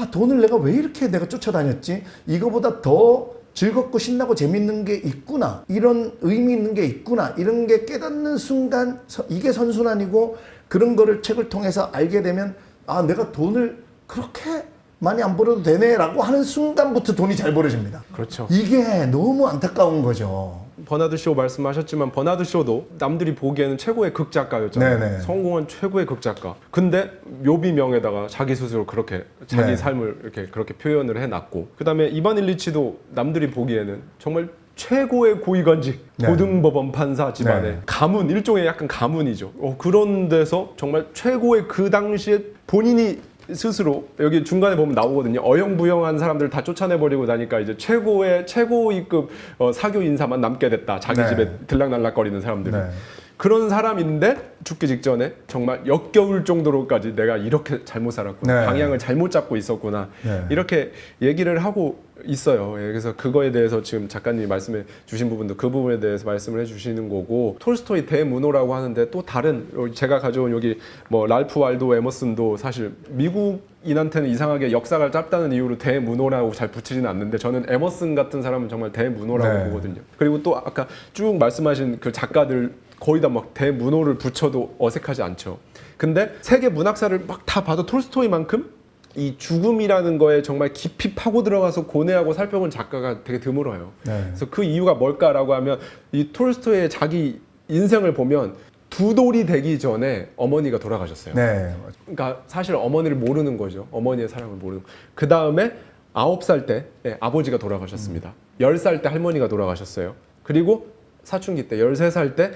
돈을 내가 쫓아다녔지. 이거보다 더 즐겁고 신나고 재밌는 게 있구나. 이런 의미 있는 게 있구나. 이런 게 깨닫는 순간 이게 선순환이고 그런 거를 책을 통해서 알게 되면 내가 돈을 그렇게 많이 안 벌어도 되네라고 하는 순간부터 돈이 잘 벌어집니다. 그렇죠. 이게 너무 안타까운 거죠. 버나드 쇼 말씀하셨지만 버나드 쇼도 남들이 보기에는 최고의 극작가였잖아요. 네네. 성공한 최고의 극작가. 근데 묘비명에다가 자기 스스로 그렇게 자기 네. 삶을 이렇게 그렇게 표현을 해놨고, 그다음에 이반 일리치도 남들이 보기에는 정말 최고의 고위관직 네. 고등법원 판사 집안의 네. 가문, 일종의 약간 가문이죠. 그런 데서 정말 최고의 그 당시에 본인이 스스로 여기 중간에 보면 나오거든요. 어영부영한 사람들 다 쫓아내버리고 나니까 이제 최고위급 사교 인사만 남게 됐다. 자기 네. 집에 들락날락거리는 사람들이. 네. 그런 사람인데 죽기 직전에 정말 역겨울 정도로까지 내가 이렇게 잘못 살았구나. 네. 방향을 잘못 잡고 있었구나. 네. 이렇게 얘기를 하고 있어요. 예, 그래서 그거에 대해서 지금 작가님이 말씀해 주신 부분도 그 부분에 대해서 말씀을 해주시는 거고, 톨스토이 대문호라고 하는데 또 다른, 제가 가져온 여기 뭐 랄프 waldo 에머슨도 사실 미국인한테는 이상하게 역사가 짧다는 이유로 대문호라고 잘 붙이지는 않는데, 저는 에머슨 같은 사람은 정말 대문호라고 네. 보거든요. 그리고 또 아까 쭉 말씀하신 그 작가들 거의 다 막 대문호를 붙여도 어색하지 않죠. 근데 세계 문학사를 막 다 봐도 톨스토이만큼 이 죽음이라는 거에 정말 깊이 파고 들어가서 고뇌하고 살펴본 작가가 되게 드물어요. 네. 그래서 그 이유가 뭘까라고 하면, 이 톨스토이의 자기 인생을 보면 두 돌이 되기 전에 어머니가 돌아가셨어요. 네. 그러니까 사실 어머니를 모르는 거죠. 어머니의 사랑을 모르는. 그 다음에 9살 때 아버지가 돌아가셨습니다. 10살 때 할머니가 돌아가셨어요. 그리고 사춘기 때 13살 때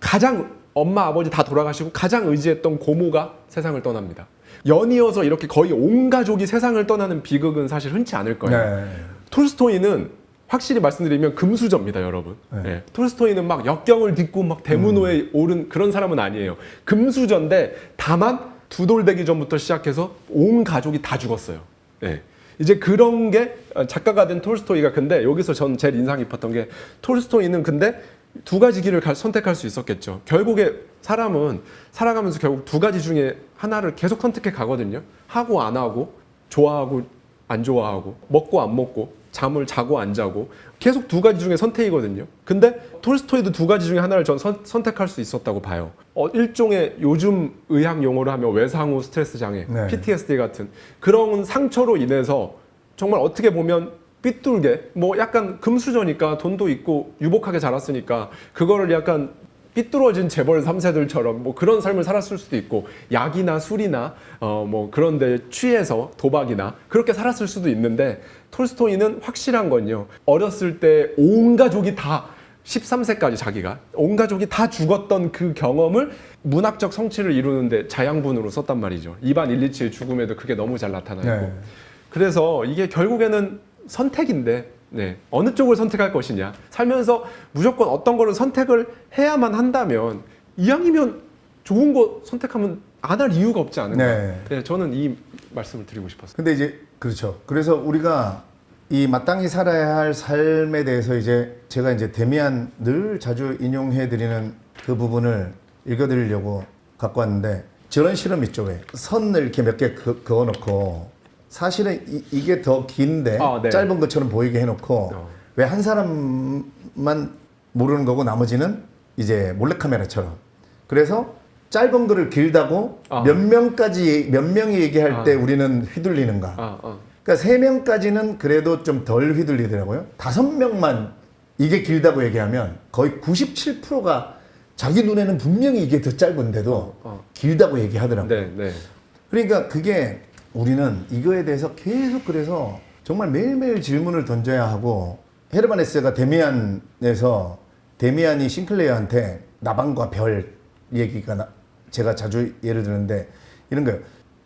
가장 엄마 아버지 다 돌아가시고 가장 의지했던 고모가 세상을 떠납니다. 연이어서 이렇게 거의 온 가족이 세상을 떠나는 비극은 사실 흔치 않을 거예요. 네. 톨스토이는 확실히 말씀드리면 금수저입니다, 여러분. 네. 예. 톨스토이는 막 역경을 딛고 막 대문호에 오른 그런 사람은 아니에요. 금수저인데 다만 두 돌 되기 전부터 시작해서 온 가족이 다 죽었어요. 예. 이제 그런 게 작가가 된 톨스토이가, 근데 여기서 전 제일 인상 깊었던 게, 톨스토이는 근데 두 가지 길을 선택할 수 있었겠죠. 결국에 사람은 살아가면서 결국 두 가지 중에 하나를 계속 선택해 가거든요. 하고 안 하고, 좋아하고 안 좋아하고, 먹고 안 먹고, 잠을 자고 안 자고, 계속 두 가지 중에 선택이거든요. 근데 톨스토이도 두 가지 중에 하나를 전 선택할 수 있었다고 봐요. 일종의 요즘 의학 용어로 하면 외상후 스트레스 장애, 네. PTSD 같은 그런 상처로 인해서 정말 어떻게 보면 삐뚤게, 뭐 약간 금수저니까 돈도 있고 유복하게 자랐으니까 그거를 약간 삐뚤어진 재벌 3세들처럼 뭐 그런 삶을 살았을 수도 있고, 약이나 술이나 뭐 그런 데 취해서 도박이나 그렇게 살았을 수도 있는데, 톨스토이는 확실한 건요, 어렸을 때 온 가족이 다 13세까지 자기가 온 가족이 다 죽었던 그 경험을 문학적 성취를 이루는데 자양분으로 썼단 말이죠. 이반 일리치의 죽음에도 그게 너무 잘 나타나 있고. 네. 그래서 이게 결국에는 선택인데, 네, 어느 쪽을 선택할 것이냐, 살면서 무조건 어떤 거를 선택을 해야만 한다면, 이왕이면 좋은 거 선택하면 안 할 이유가 없지 않은가. 네. 네, 저는 이 말씀을 드리고 싶었어요. 근데 이제 그렇죠. 그래서 우리가 이 마땅히 살아야 할 삶에 대해서 이제 제가 이제 데미안 늘 자주 인용해 드리는 그 부분을 읽어드리려고 갖고 왔는데, 저런 실험 있죠. 왜 선을 이렇게 몇 개 그어놓고 사실은 이게 더 긴데 네. 짧은 것처럼 보이게 해놓고 왜 한 사람만 모르는 거고 나머지는 이제 몰래카메라처럼. 그래서 짧은 거를 길다고 몇 명이 얘기할 때 우리는 휘둘리는가. 그러니까 3명까지는 그래도 좀 덜 휘둘리더라고요. 5명만 이게 길다고 얘기하면 거의 97%가 자기 눈에는 분명히 이게 더 짧은데도 길다고 얘기하더라고요. 네, 네. 그러니까 그게 우리는 이거에 대해서 계속, 그래서 정말 매일매일 질문을 던져야 하고, 헤르만 헤세가 데미안에서 데미안이 싱클레어한테 나방과 별 얘기가 제가 자주 예를 드는데 이런 거예요.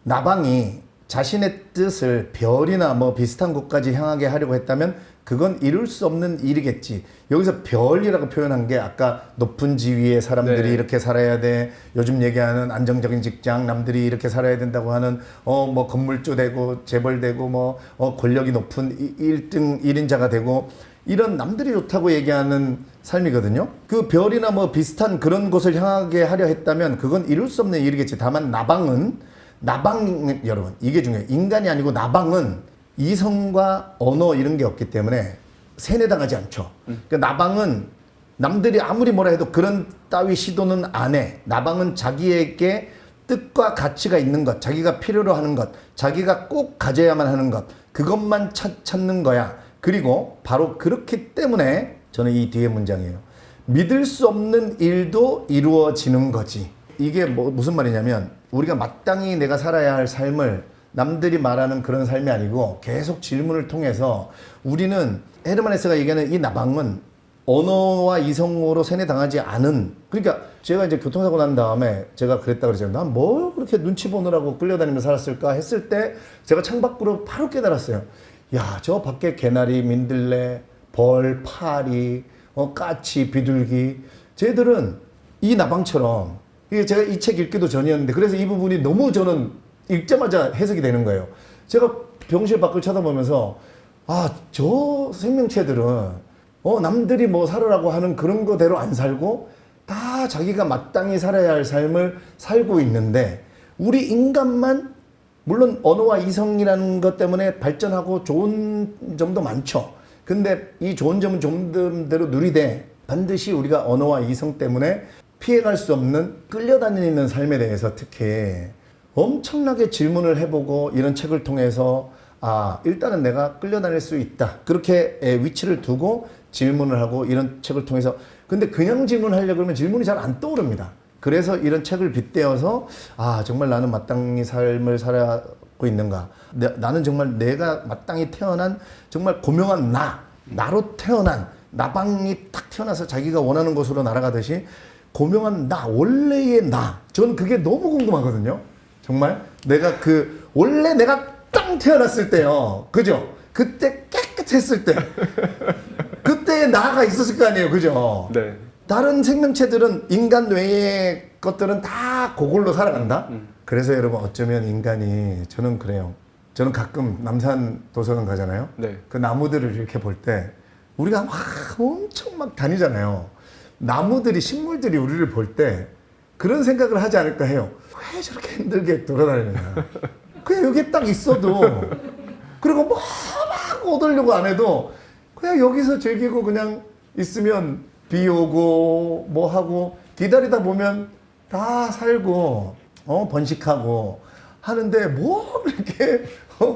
나방이 자신의 뜻을 별이나 뭐 비슷한 곳까지 향하게 하려고 했다면 그건 이룰 수 없는 일이겠지. 여기서 별이라고 표현한 게 아까 높은 지위의 사람들이 네. 이렇게 살아야 돼. 요즘 얘기하는 안정적인 직장, 남들이 이렇게 살아야 된다고 하는 뭐 건물주 되고 재벌 되고 뭐 권력이 높은 1등 1인자가 되고, 이런 남들이 좋다고 얘기하는 삶이거든요. 그 별이나 뭐 비슷한 그런 곳을 향하게 하려 했다면 그건 이룰 수 없는 일이겠지. 다만 나방, 여러분, 이게 중요해요. 인간이 아니고 나방은 이성과 언어 이런 게 없기 때문에 세뇌당하지 않죠. 그러니까 나방은 남들이 아무리 뭐라 해도 그런 따위 시도는 안 해. 나방은 자기에게 뜻과 가치가 있는 것, 자기가 필요로 하는 것, 자기가 꼭 가져야만 하는 것, 그것만 찾는 거야. 그리고 바로 그렇기 때문에 저는 이 뒤에 문장이에요. 믿을 수 없는 일도 이루어지는 거지. 이게 무슨 말이냐면, 우리가 마땅히 내가 살아야 할 삶을 남들이 말하는 그런 삶이 아니고 계속 질문을 통해서 우리는, 헤르만 헤세가 얘기하는 이 나방은 언어와 이성으로 세뇌당하지 않은, 그러니까 제가 이제 교통사고 난 다음에 제가 그랬다 그랬잖아요. 난 뭐 그렇게 눈치 보느라고 끌려다니면서 살았을까 했을 때 제가 창밖으로 바로 깨달았어요. 야, 저 밖에 개나리, 민들레, 벌, 파리, 까치, 비둘기, 쟤들은 이 나방처럼 이게 제가 이 책 읽기도 전이었는데 그래서 이 부분이 너무 저는 읽자마자 해석이 되는 거예요. 제가 병실 밖을 쳐다보면서 저 생명체들은 남들이 뭐 살으라고 하는 그런 거대로 안 살고 다 자기가 마땅히 살아야 할 삶을 살고 있는데 우리 인간만 물론 언어와 이성이라는 것 때문에 발전하고 좋은 점도 많죠. 근데 이 좋은 점은 점대로 누리되 반드시 우리가 언어와 이성 때문에 피해갈 수 없는 끌려다니는 삶에 대해서 특히 엄청나게 질문을 해보고 이런 책을 통해서 일단은 내가 끌려다닐 수 있다. 그렇게 위치를 두고 질문을 하고 이런 책을 통해서 근데 그냥 질문하려고 그러면 질문이 잘 안 떠오릅니다. 그래서 이런 책을 빗대어서 정말 나는 마땅히 삶을 살아가고 있는가. 나는 정말 내가 마땅히 태어난 정말 고명한 나로 태어난 나방이 탁 태어나서 자기가 원하는 곳으로 날아가듯이 고명한 원래의 저는 그게 너무 궁금하거든요. 정말 내가 원래 내가 땅 태어났을 때요. 그죠? 그때 깨끗했을 때 그때의 나가 있었을 거 아니에요. 그죠? 네. 다른 생명체들은 인간 외의 것들은 다 그걸로 살아간다. 그래서 여러분 어쩌면 인간이 저는 그래요. 저는 가끔 남산 도서관 가잖아요. 네. 그 나무들을 이렇게 볼 때 우리가 막 엄청 막 다니잖아요. 나무들이 식물들이 우리를 볼 때 그런 생각을 하지 않을까 해요. 왜 저렇게 힘들게 돌아다니냐. 그냥 여기에 딱 있어도 그리고 뭐 막 얻으려고 안 해도 그냥 여기서 즐기고 그냥 있으면 비 오고 뭐 하고 기다리다 보면 다 살고 번식하고 하는데 뭐 이렇게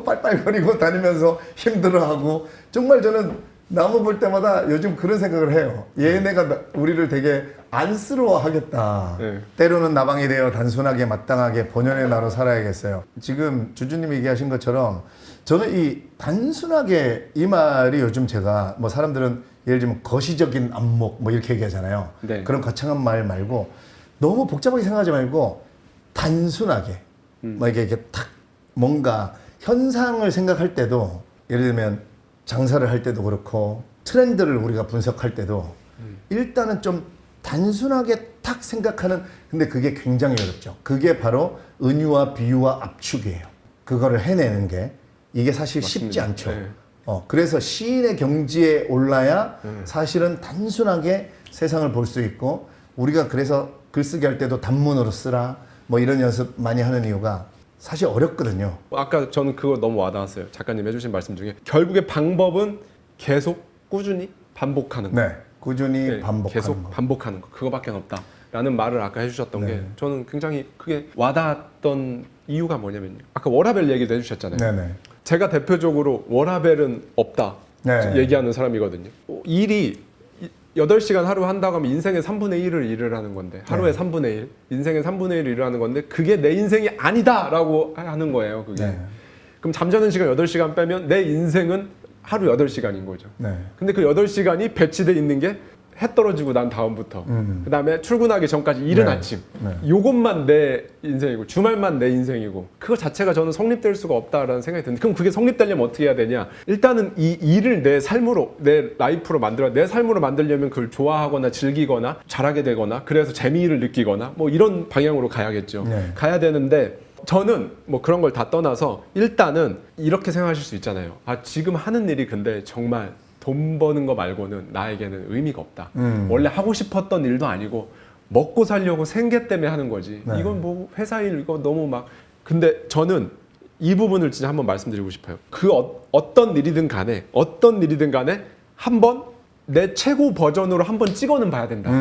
빨빨거리고 다니면서 힘들어하고 정말 저는 나무 볼 때마다 요즘 그런 생각을 해요. 얘네가 우리를 되게 안쓰러워하겠다. 네. 때로는 나방이 되어 단순하게 마땅하게 본연의 나로 살아야겠어요. 지금 주주님이 얘기하신 것처럼 저는 이 단순하게 이 말이 요즘 제가 뭐 사람들은 예를 들면 거시적인 안목 뭐 이렇게 얘기하잖아요. 네. 그런 거창한 말 말고 너무 복잡하게 생각하지 말고 단순하게 뭐 이게 탁 뭔가 현상을 생각할 때도 예를 들면 장사를 할 때도 그렇고 트렌드를 우리가 분석할 때도 일단은 좀 단순하게 탁 생각하는 근데 그게 굉장히 어렵죠. 그게 바로 은유와 비유와 압축이에요. 그거를 해내는 게 이게 사실 맞습니다. 쉽지 않죠. 네. 그래서 시인의 경지에 올라야 사실은 단순하게 세상을 볼 수 있고 우리가 그래서 글쓰기 할 때도 단문으로 쓰라 뭐 이런 연습 많이 하는 이유가 사실 어렵거든요. 아까 저는 그거 너무 와닿았어요. 작가님 해주신 말씀 중에 결국에 방법은 계속 꾸준히 반복하는 거. 네, 꾸준히 네, 반복하는 계속 거. 반복하는 거. 그거밖에 없다. 라는 말을 아까 해주셨던 네. 게 저는 굉장히 크게 와닿았던 이유가 뭐냐면요. 아까 워라벨 얘기도 해주셨잖아요. 네네. 제가 대표적으로 워라벨은 없다 네. 얘기하는 사람이거든요. 일이 8시간 하루 한다고 하면 인생의 3분의 1을 일을 하는 건데 하루에 3분의 1, 인생의 3분의 1을 일을 하는 건데 그게 내 인생이 아니다라고 하는 거예요. 그게. 네. 그럼 잠자는 시간 8시간 빼면 내 인생은 하루 8시간인 거죠. 네. 근데 그 8시간이 배치돼 있는 게 해 떨어지고 난 다음부터 그다음에 출근하기 전까지 이른 네. 아침 네. 요것만 내 인생이고 주말만 내 인생이고 그거 자체가 저는 성립될 수가 없다라는 생각이 드는데 그럼 그게 성립되려면 어떻게 해야 되냐 일단은 이 일을 내 삶으로 내 라이프로 만들어 내 삶으로 만들려면 그걸 좋아하거나 즐기거나 잘하게 되거나 그래서 재미를 느끼거나 뭐 이런 방향으로 가야겠죠. 네. 가야 되는데 저는 뭐 그런 걸 다 떠나서 일단은 이렇게 생각하실 수 있잖아요. 지금 하는 일이 근데 정말 돈 버는 거 말고는 나에게는 의미가 없다. 원래 하고 싶었던 일도 아니고 먹고 살려고 생계 때문에 하는 거지. 네. 이건 뭐 회사 일 이거 너무 막 근데 저는 이 부분을 진짜 한번 말씀드리고 싶어요. 그 어떤 일이든 간에 한번 내 최고 버전으로 한번 찍어는 봐야 된다.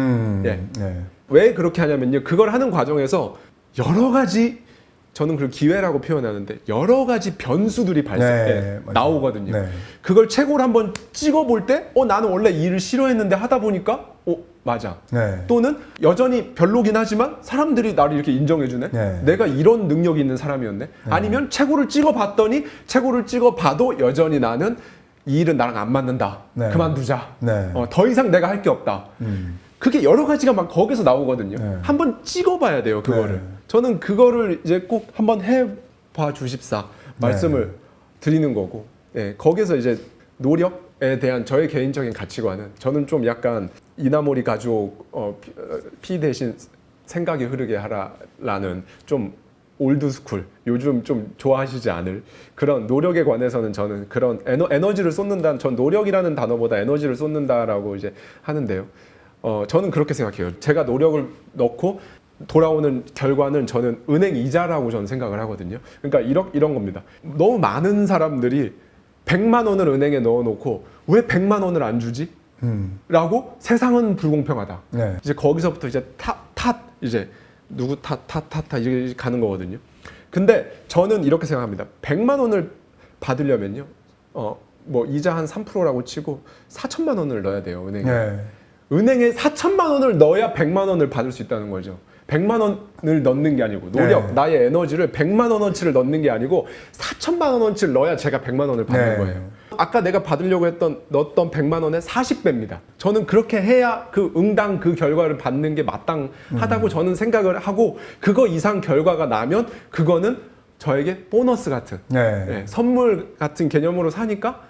예. 네. 왜 그렇게 하냐면요. 그걸 하는 과정에서 여러 가지 저는 그걸 기회라고 표현하는데 여러 가지 변수들이 네, 나오거든요. 네. 그걸 최고로 한번 찍어볼 때 나는 원래 이 일을 싫어했는데 하다 보니까 맞아. 네. 또는 여전히 별로긴 하지만 사람들이 나를 이렇게 인정해주네. 네. 내가 이런 능력이 있는 사람이었네. 아니면 최고를 찍어봤더니 최고를 찍어봐도 여전히 나는 이 일은 나랑 안 맞는다. 네. 그만두자. 네. 더 이상 내가 할 게 없다. 그게 여러 가지가 막 거기서 나오거든요. 네. 한번 찍어봐야 돼요, 그거를. 네. 저는 그거를 이제 꼭 한번 해봐 주십사 말씀을 드리는 거고, 거기서 이제 노력에 대한 저의 개인적인 가치관은 저는 좀 약간 이나모리 가족 피 대신 생각이 흐르게 하라라는 좀 올드스쿨 요즘 좀 좋아하시지 않을 그런 노력에 관해서는 저는 그런 에너지를 쏟는다. 전 노력이라는 단어보다 에너지를 쏟는다라고 이제 하는데요. 저는 그렇게 생각해요. 제가 노력을 넣고 돌아오는 결과는 저는 은행 이자라고 저는 생각을 하거든요. 그러니까 이런 겁니다. 너무 많은 사람들이 100만 원을 은행에 넣어놓고 왜 100만 원을 안 주지? 라고 세상은 불공평하다. 네. 이제 거기서부터 이제 이제 누구 이제 가는 거거든요. 근데 저는 이렇게 생각합니다. 100만 원을 받으려면요. 뭐 이자 한 3%라고 치고 4천만 원을 넣어야 돼요, 은행에. 네. 은행에 4천만 원을 넣어야 100만 원을 받을 수 있다는 거죠. 100만 원을 넣는 게 아니고 노력, 네. 나의 에너지를 100만 원어치를 넣는 게 아니고 4천만 원어치를 넣어야 제가 100만 원을 받는 네. 거예요. 아까 내가 받으려고 넣었던 100만 원의 40배입니다. 저는 그렇게 해야 그 응당 그 결과를 받는 게 마땅하다고 저는 생각을 하고 그거 이상 결과가 나면 그거는 저에게 보너스 같은 네. 선물 같은 개념으로 사니까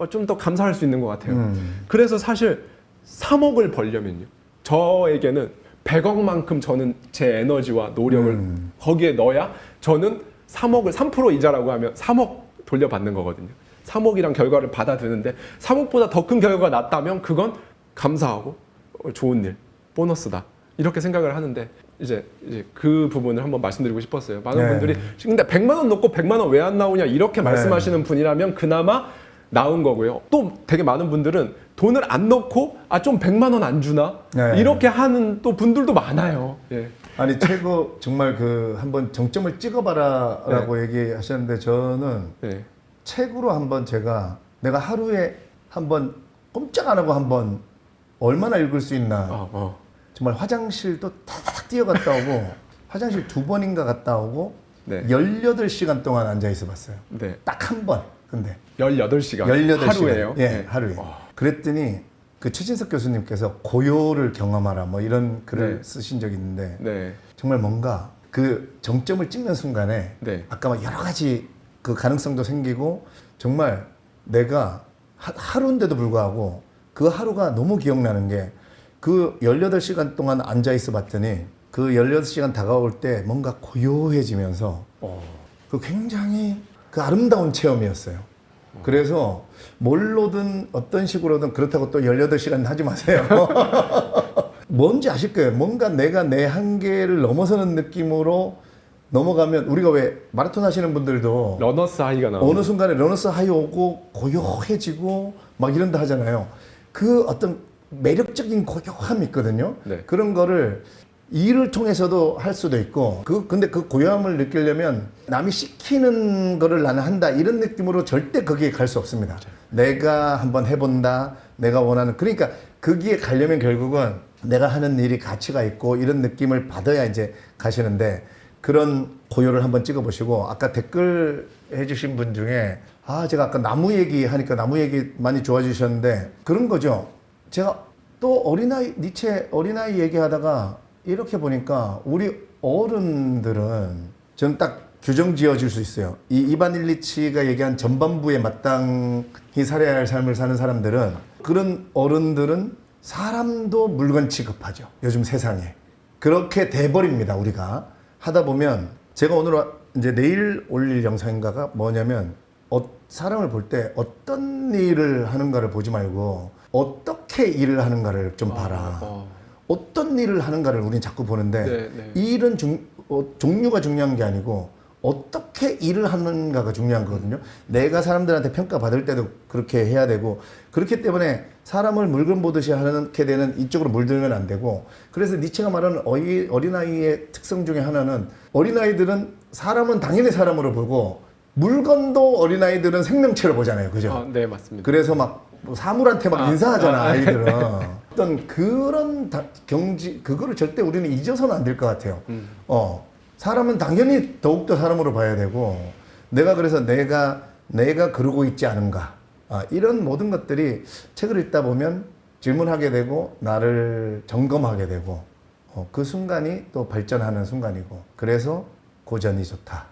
좀 더 감사할 수 있는 것 같아요. 그래서 사실 3억을 벌려면요. 저에게는 100억만큼 저는 제 에너지와 노력을 거기에 넣어야 저는 3억을 3% 이자라고 하면 3억 돌려받는 거거든요. 3억이란 결과를 받아들는데 3억보다 더 큰 결과가 났다면 그건 감사하고 좋은 일, 보너스다. 이렇게 생각을 하는데 이제 그 부분을 한번 말씀드리고 싶었어요. 많은 네. 분들이 근데 100만 원 넣고 100만 원 왜 안 나오냐 이렇게 말씀하시는 분이라면 그나마 나은 거고요. 또 되게 많은 분들은 돈을 안 넣고 좀 100만 원 안 주나? 네. 이렇게 하는 또 분들도 많아요. 예. 아니 최고 정말 그 한번 정점을 찍어봐라라고 얘기하셨는데 저는 네. 책으로 한번 내가 하루에 한번 꼼짝 안 하고 한번 얼마나 읽을 수 있나. 정말 화장실도 탁 뛰어갔다 오고 화장실 2번인가 갔다 오고 네. 18시간 동안 앉아 있어 봤어요. 네. 딱 한 번. 근데 18시간. 18시간. 하루에요? 예, 네. 하루에. 그랬더니 그 최진석 교수님께서 고요를 경험하라 뭐 이런 글을 네. 쓰신 적이 있는데 네. 정말 뭔가 그 정점을 찍는 순간에 네. 아까 막 여러 가지 그 가능성도 생기고 정말 내가 하루인데도 불구하고 그 하루가 너무 기억나는 게 그 18시간 동안 앉아 있어 봤더니 그 18시간 다가올 때 뭔가 고요해지면서 그 굉장히 그 아름다운 체험이었어요. 그래서 뭘로든 어떤 식으로든 그렇다고 또 18시간 하지 마세요. 뭔지 아실 거예요. 뭔가 내가 내 한계를 넘어서는 느낌으로 넘어가면 우리가 왜 마라톤 하시는 분들도 러너스 하이가 나오는 어느 순간에 러너스 하이 오고 고요해지고 막 이런다 하잖아요. 그 어떤 매력적인 고요함이 있거든요. 네. 그런 거를 일을 통해서도 할 수도 있고 근데 그 고요함을 느끼려면 남이 시키는 거를 나는 한다 이런 느낌으로 절대 거기에 갈 수 없습니다. 내가 한번 해본다. 내가 원하는 그러니까 거기에 가려면 결국은 내가 하는 일이 가치가 있고 이런 느낌을 받아야 이제 가시는데 그런 고요를 한번 찍어보시고 아까 댓글 해주신 분 중에 제가 아까 나무 얘기 하니까 나무 얘기 많이 좋아지셨는데 그런 거죠. 제가 또 니체 어린아이 얘기하다가 이렇게 보니까 우리 어른들은 저는 딱 규정 지어줄 수 있어요. 이반 일리치가 얘기한 전반부에 마땅히 살아야 할 삶을 사는 사람들은 그런 어른들은 사람도 물건 취급하죠. 요즘 세상에. 그렇게 돼버립니다, 우리가. 하다 보면 제가 오늘 이제 내일 올릴 영상인가가 뭐냐면 사람을 볼 때 어떤 일을 하는가를 보지 말고 어떻게 일을 하는가를 좀 봐라. 어떤 일을 하는가를 우리는 자꾸 보는데 이 일은 종류가 중요한 게 아니고 어떻게 일을 하는가가 중요한 거거든요. 내가 사람들한테 평가받을 때도 그렇게 해야 되고 그렇기 때문에 사람을 물건 보듯이 하게 되는 이쪽으로 물들면 안 되고 그래서 니체가 말하는 어린아이의 특성 중에 하나는 어린아이들은 사람은 당연히 사람으로 보고 물건도 어린아이들은 생명체로 보잖아요. 그죠? 네, 맞습니다. 그래서 막 사물한테 막 인사하잖아, 아이들은. 어떤 그런 그거를 절대 우리는 잊어서는 안 될 것 같아요. 사람은 당연히 더욱더 사람으로 봐야 되고, 그래서 내가 그러고 있지 않은가. 이런 모든 것들이 책을 읽다 보면 질문하게 되고, 나를 점검하게 되고, 그 순간이 또 발전하는 순간이고, 그래서 고전이 좋다.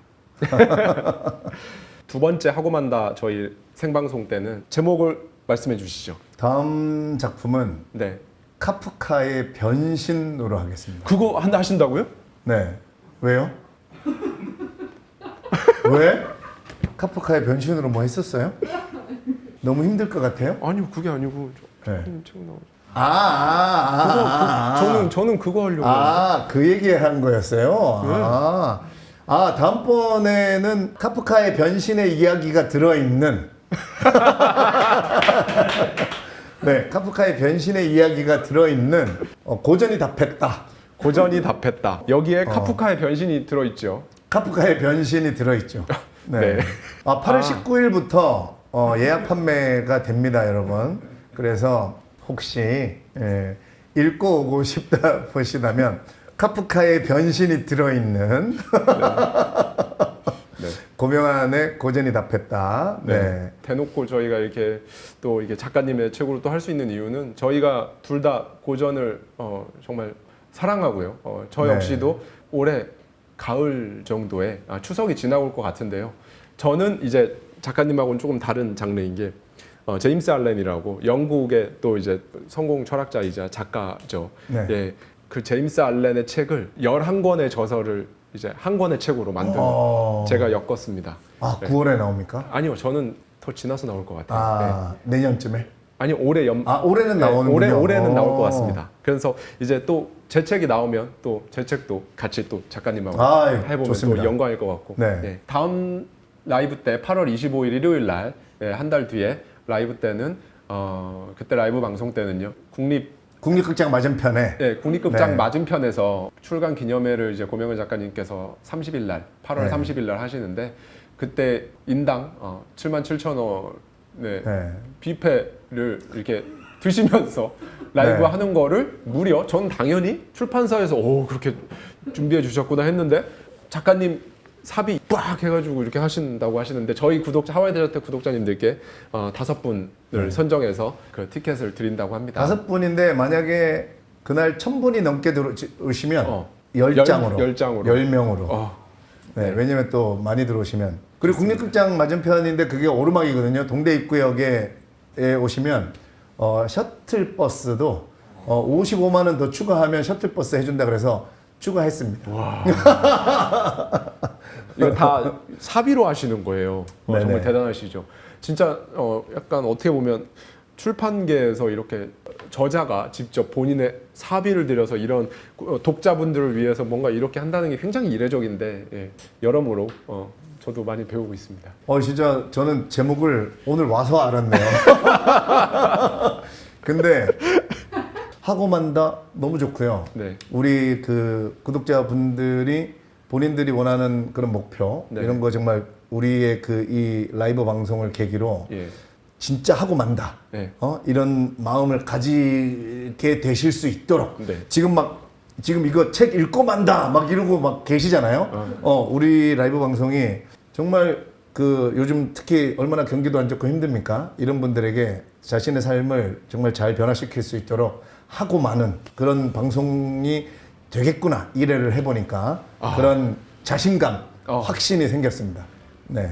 두 번째 하고 만다 저희 생방송 때는 제목을 말씀해 주시죠. 다음 작품은 네. 카프카의 변신으로 하겠습니다. 그거 하신다고요? 네. 왜요? 왜? 카프카의 변신으로 뭐 했었어요? 너무 힘들 것 같아요? 아니요, 그게 아니고 네. 책 나오죠. 저는 그거 하려고. 그 얘기 한 거였어요? 네. 다음번에는 카프카의 변신의 이야기가 들어있는 네, 카프카의 변신의 이야기가 들어있는 고전이 답했다. 고전이 답했다. 여기에 카프카의 변신이 들어있죠. 카프카의 변신이 들어있죠. 네. 네. 8월 19일부터 예약 판매가 됩니다, 여러분. 그래서 혹시 읽고 오고 싶다 보시다면 카프카의 변신이 들어있는 네. 고명환의 고전이 답했다. 네. 네. 대놓고 저희가 이렇게 또 이게 작가님의 책으로 또 할 수 있는 이유는 저희가 둘 다 고전을 정말 사랑하고요. 저 네. 역시도 올해 가을 정도에 추석이 지나올 것 같은데요. 저는 이제 작가님하고는 조금 다른 장르인 게 제임스 알렌이라고 영국의 또 이제 성공 철학자이자 작가죠. 네. 예, 그 제임스 알렌의 책을 11권의 저서를 이제 한 권의 책으로 만드는 제가 엮었습니다. 9월에 나옵니까? 아니요, 저는 더 지나서 나올 것 같아요. 네. 내년쯤에? 아니 올해 올해는 나오는군요. 올해는 나올 것 같습니다. 그래서 이제 또 제 책이 나오면 또 제 책도 같이 또 작가님하고 해보면 좋습니다. 또 영광일 것 같고. 네. 네. 다음 라이브 때 8월 25일 일요일 날 한 달 뒤에 라이브 때는 그때 라이브 방송 때는요 국립극장 맞은편에 국립극장 네. 맞은편에서 출간 기념회를 이제 고명은 작가님께서 30일 날 8월 네. 30일 날 하시는데 그때 인당 77,000원의 뷔페를 이렇게 드시면서 라이브 네. 하는 거를 무려 전 당연히 출판사에서 그렇게 준비해 주셨구나 했는데 작가님 삽입 빡 해가지고 이렇게 하신다고 하시는데 저희 하와이 데저트 구독자님들께 5분을 선정해서 그 티켓을 드린다고 합니다. 5분인데 만약에 그날 1,000분이 넘게 들어오시면 10장으로 10명으로 네, 왜냐면 또 많이 들어오시면 그리고 국립극장 맞은편인데 그게 오르막이거든요. 동대 입구역에 오시면 셔틀버스도 55만 원 더 추가하면 셔틀버스 해준다 그래서 추가했습니다. 와. 이거 다 사비로 하시는 거예요. 정말 대단하시죠. 진짜 약간 어떻게 보면 출판계에서 이렇게 저자가 직접 본인의 사비를 들여서 이런 독자분들을 위해서 뭔가 이렇게 한다는 게 굉장히 이례적인데 여러모로 저도 많이 배우고 있습니다. 진짜 저는 제목을 오늘 와서 알았네요. 근데 하고 만다 너무 좋고요. 네. 우리 그 구독자분들이 본인들이 원하는 그런 목표 이런 거 정말 우리의 이 라이브 방송을 계기로 진짜 하고 만다. 이런 마음을 가지게 되실 수 있도록 지금 이거 책 읽고 만다 막 이러고 막 계시잖아요. 우리 라이브 방송이 정말 그 요즘 특히 얼마나 경기도 안 좋고 힘듭니까? 이런 분들에게 자신의 삶을 정말 잘 변화시킬 수 있도록 하고 많은 그런 방송이 되겠구나 이래를 해보니까 그런 자신감, 확신이 생겼습니다. 네.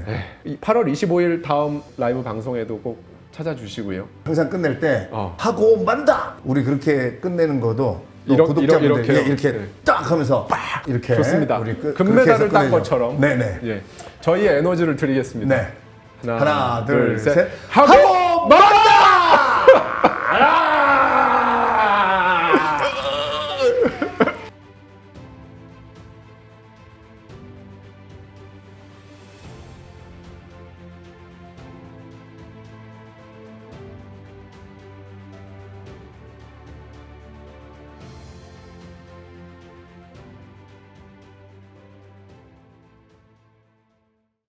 8월 25일 다음 라이브 방송에도 꼭 찾아주시고요. 항상 끝낼 때 하고 만다. 우리 그렇게 끝내는 것도 구독자분들 이렇게 딱 하면서 빡 이렇게 좋습니다. 우리 금메달을 딴 것처럼. 네네. 저희의 에너지를 드리겠습니다. 네. 하나, 둘, 셋. 하고 만다!